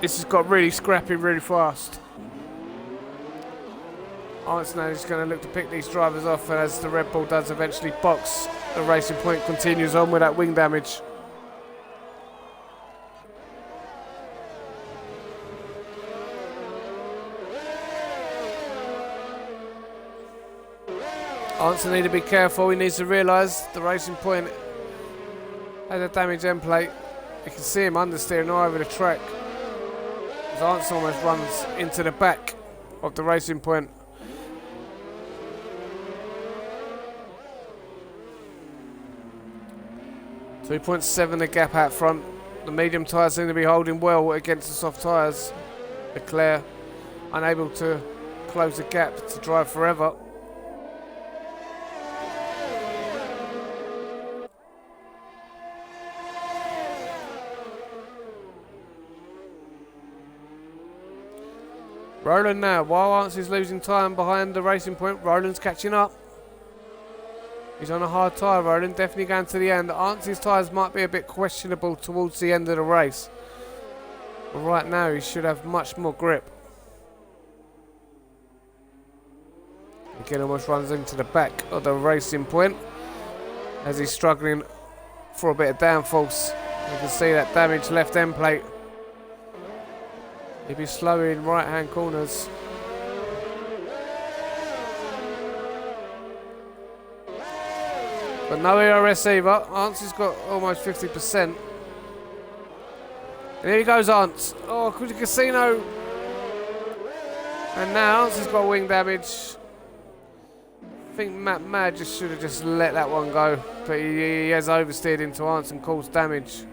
Speaker 1: This has got really scrappy really fast. Arnt's now just going to look to pick these drivers off, and as the Red Bull does eventually box, the Racing Point continues on with that wing damage. Arnt's need to be careful. He needs to realise the Racing Point has a damaged end plate. You can see him understeering all over the track. As Arnt's almost runs into the back of the Racing Point. .7 the gap out front. The medium tyres seem to be holding well against the soft tyres. Leclerc unable to close the gap to drive forever. Roland now, while Arnt's is losing time behind the Racing Point, Roland's catching up. He's on a hard tyre, Roland, definitely going to the end. Arnt's tyres might be a bit questionable towards the end of the race. But right now he should have much more grip. Again, almost runs into the back of the Racing Point as he's struggling for a bit of downforce. You can see that damaged left end plate. He'll be slow in right hand corners. But no ERS either. Arnt's has got almost 50%. And here he goes, Arnt's. Oh, could the casino. And now Arnt's has got wing damage. I think Matt Mad just should have just let that one go. But he has oversteered into Arnt's and caused damage.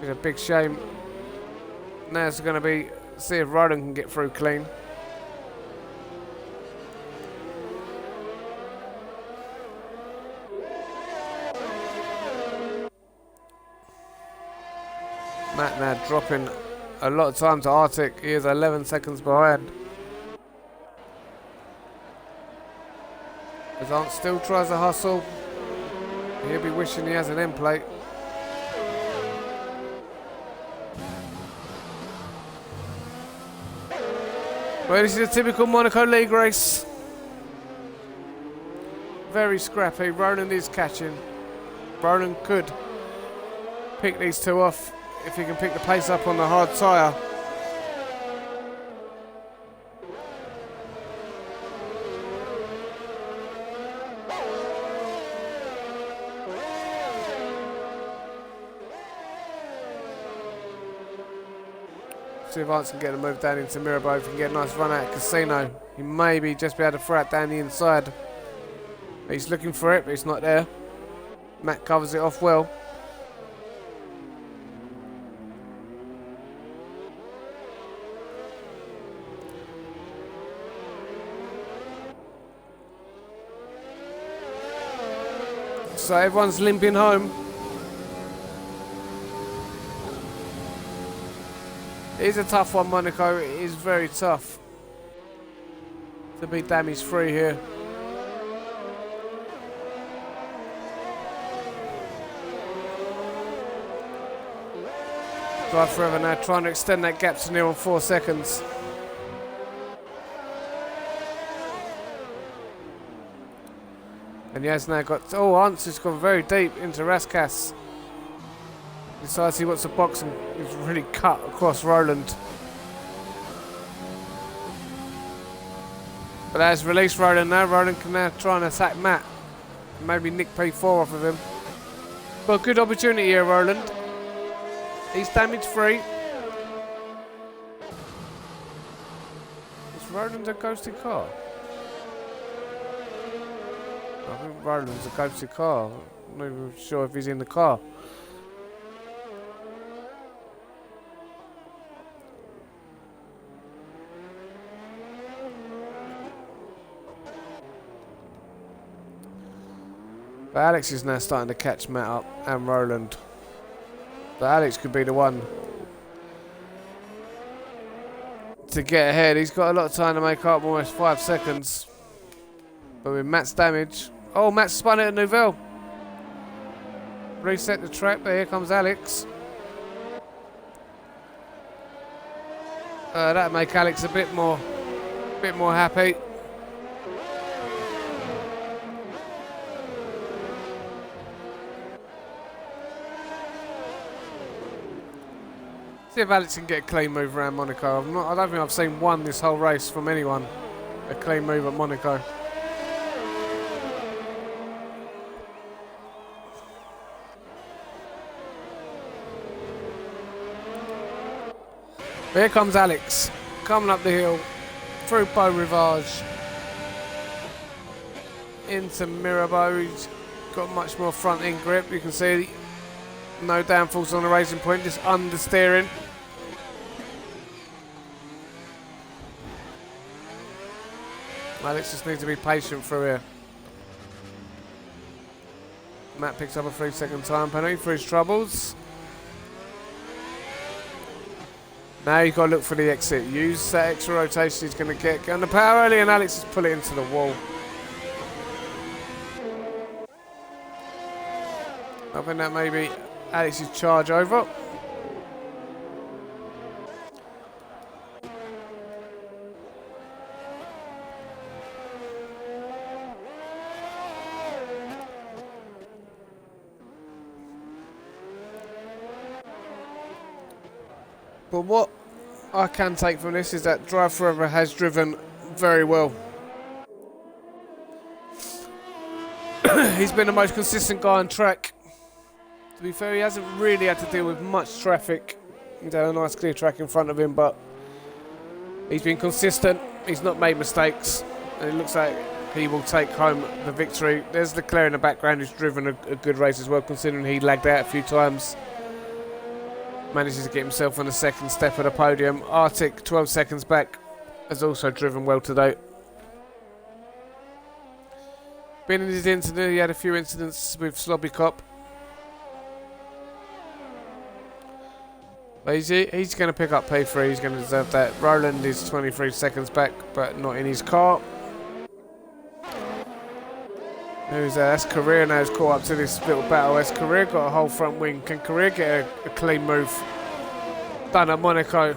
Speaker 1: It's a big shame. Now it's going to be, see if Roland can get through clean. Matt now dropping a lot of time to Arctic. He is 11 seconds behind. As Arnt still tries to hustle. He'll be wishing he has an end plate. Well, this is a typical Monaco League race. Very scrappy. Roland is catching. Roland could pick these two off if he can pick the pace up on the hard tyre. See if Arnt can get a move down into Mirabeau. If he can get a nice run out of Casino, he maybe just be able to throw it down the inside. He's looking for it, but it's not there. Matt covers it off well. So everyone's limping home. It is a tough one, Monaco. It is very tough to be damage free here. Drive forever now, trying to extend that gap to near on 4 seconds. And he has now got, oh, Arnt's has gone very deep into Raskas. Decides he wants to box and he's really cut across Roland. But that has released Roland now. Roland can now try and attack Matt. Maybe nick P4 off of him. But good opportunity here, Roland. He's damage free. Is Roland a ghosted car? I think Roland's a ghosted car. I'm not even sure if he's in the car. But Alex is now starting to catch Matt up and Roland. But Alex could be the one to get ahead. He's got a lot of time to make up, almost 5 seconds. But with Matt's damage. Oh, Matt spun it at Nouvelle. Reset the track, but here comes Alex. That'll make Alex a bit more happy. See if Alex can get a clean move around Monaco. I don't think I've seen one this whole race from anyone. A clean move at Monaco. But here comes Alex, coming up the hill, through Beau Rivage, into Mirabeau. He's got much more front end grip. You can see no downfalls on the racing point, just understeering. Alex just needs to be patient through here. Matt picks up a 3-second time penalty for his troubles. Now you've got to look for the exit. Use that extra rotation he's going to get. Get under power early, and Alex just pull it into the wall. I think that may be Alex's charge over. But what I can take from this is that Drive Forever has driven very well. He's been the most consistent guy on track. To be fair, he hasn't really had to deal with much traffic. He's had a nice clear track in front of him, but he's been consistent. He's not made mistakes. And it looks like he will take home the victory. There's Leclerc in the background who's driven a good race as well, considering he lagged out a few times. Manages to get himself on the second step of the podium. Arctic, 12 seconds back, has also driven well today. Been in his incident, he had a few incidents with Slobby Cop. But he's going to pick up P3, he's going to deserve that. Roland is 23 seconds back, but not in his car. That's Career now who's caught up to this little battle. Has Career got a whole front wing? Can Career get a clean move done at Monaco?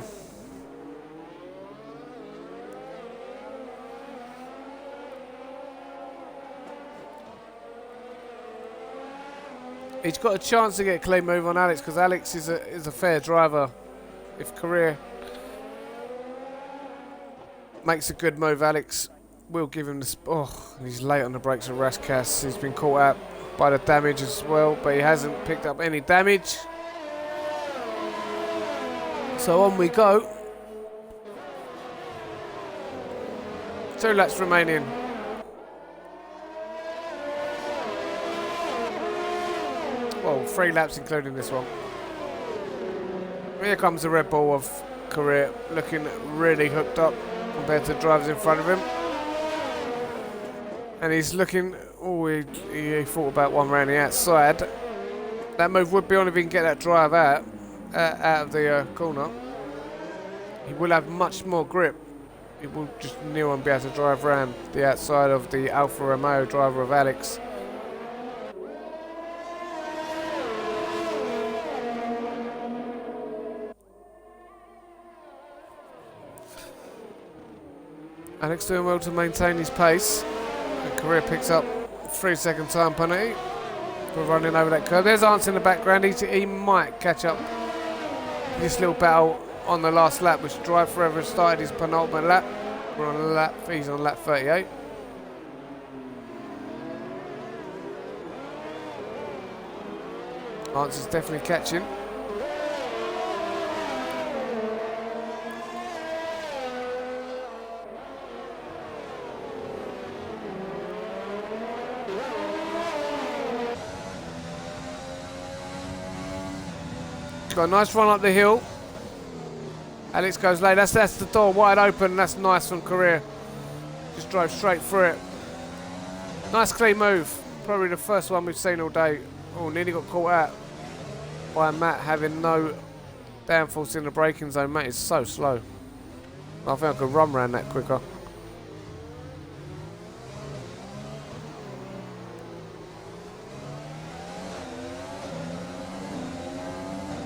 Speaker 1: He's got a chance to get a clean move on Alex because Alex is a fair driver. If Career makes a good move, Alex will give him the... Oh, he's late on the brakes of Raskas. He's been caught out by the damage as well, but he hasn't picked up any damage. So on we go. 2 laps remaining. Well, 3 laps including this one. Here comes the Red Bull of Career, looking really hooked up compared to drivers in front of him. And he's looking... Oh, he thought about one round the outside. That move would be on if he can get that drive out of the corner. He will have much more grip. He will just kneel and be able to drive around the outside of the Alfa Romeo driver of Alex. Alex doing well to maintain his pace. And Career picks up 3-second time penalty for running over that curb. There's Arndt in the background. He might catch up this little battle on the last lap, which Drive Forever started his penultimate lap. We're on lap, he's on lap 38. Arndt is definitely catching. Got a nice run up the hill. Alex goes late. That's the door wide open. That's nice from Career. Just drove straight through it. Nice clean move. Probably the first one we've seen all day. Oh, nearly got caught out by Matt having no downforce in the braking zone. Matt is so slow. I think I could run around that quicker.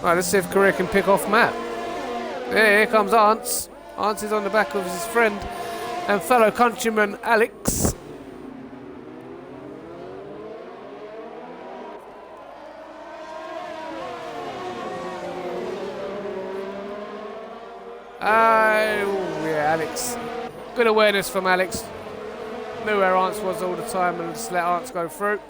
Speaker 1: Right, let's see if Career can pick off Matt. Yeah, here comes Arndt. Arndt is on the back of his friend and fellow countryman Alex. Yeah, Alex. Good awareness from Alex. Knew where Ants was all the time and just let Ants go through.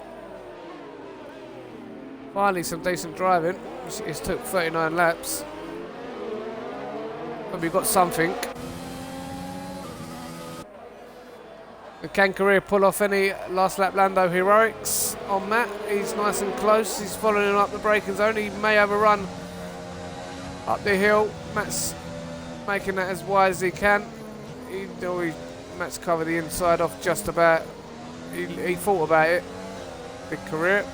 Speaker 1: Finally, some decent driving. It's took 39 laps. But we got something. And can Career pull off any last lap Lando heroics on Matt? He's nice and close. He's following him up the braking zone. He may have a run up the hill. Matt's making that as wide as he can. Matt's covered the inside off just about. He thought about it. Big Career.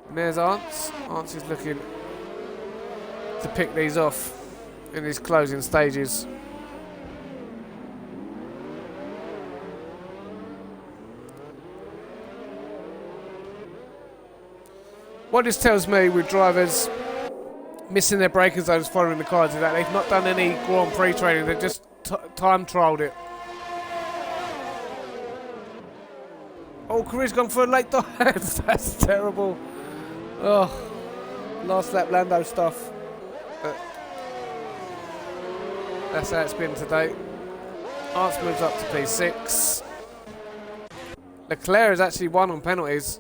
Speaker 1: And there's Ants. Ants is looking to pick these off in his closing stages. What this tells me with drivers missing their braking zones following the cars is that they've not done any Grand Prix training, they've just time trialled it. Oh, Career's gone for a late dive. That's terrible. Oh, last lap Lando stuff. But that's how it's been today. Ants moves up to P6. Leclerc has actually won on penalties.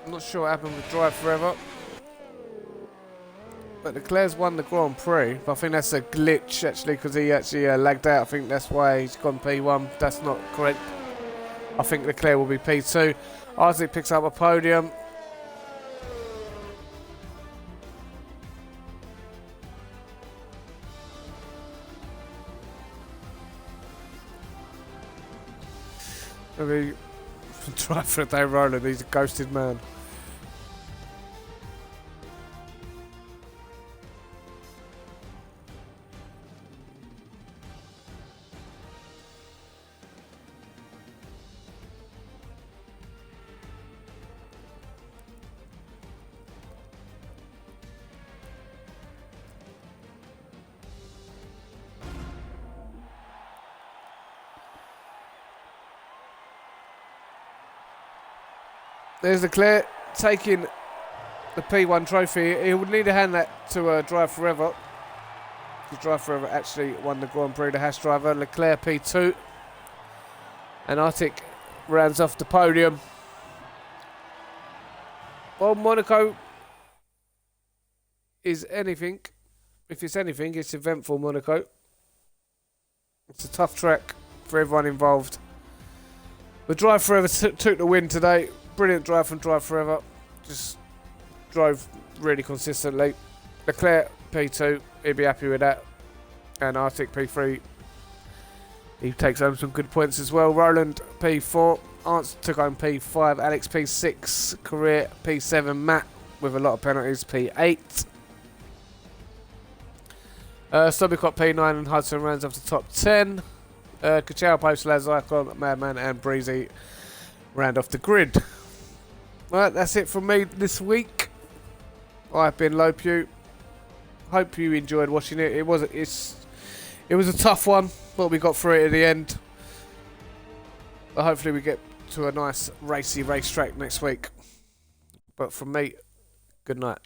Speaker 1: I'm not sure what happened with Drive Forever. But Leclerc's won the Grand Prix. But I think that's a glitch actually because he actually lagged out. I think that's why he's gone P1. That's not correct. I think Leclerc will be P2. Isaac picks up a podium. Maybe Drive for a day, Roland. He's a ghosted man. There's Leclerc taking the P1 trophy. He would need to hand that to Drive Forever. Because Drive Forever actually won the Grand Prix, the Haas driver. Leclerc P2. And Arctic rounds off the podium. Well, Monaco is anything. If it's anything, it's eventful, Monaco. It's a tough track for everyone involved. But Drive Forever took the win today. Brilliant drive from Drive Forever. Just drove really consistently. Leclerc P2, he'd be happy with that. And Arctic P3, he takes home some good points as well. Roland P4, Ants took home P5, Alex P6, Career P7, Matt with a lot of penalties P8. Sobicott P9 and Hudson rounds off the top 10. Kachao, Postlaz, Icon, Madman and Breezy round off the grid. Right, that's it from me this week. I've been Lopew. Hope you enjoyed watching it. It was a tough one, but we got through it at the end. But hopefully we get to a nice racy racetrack next week. But from me, good night.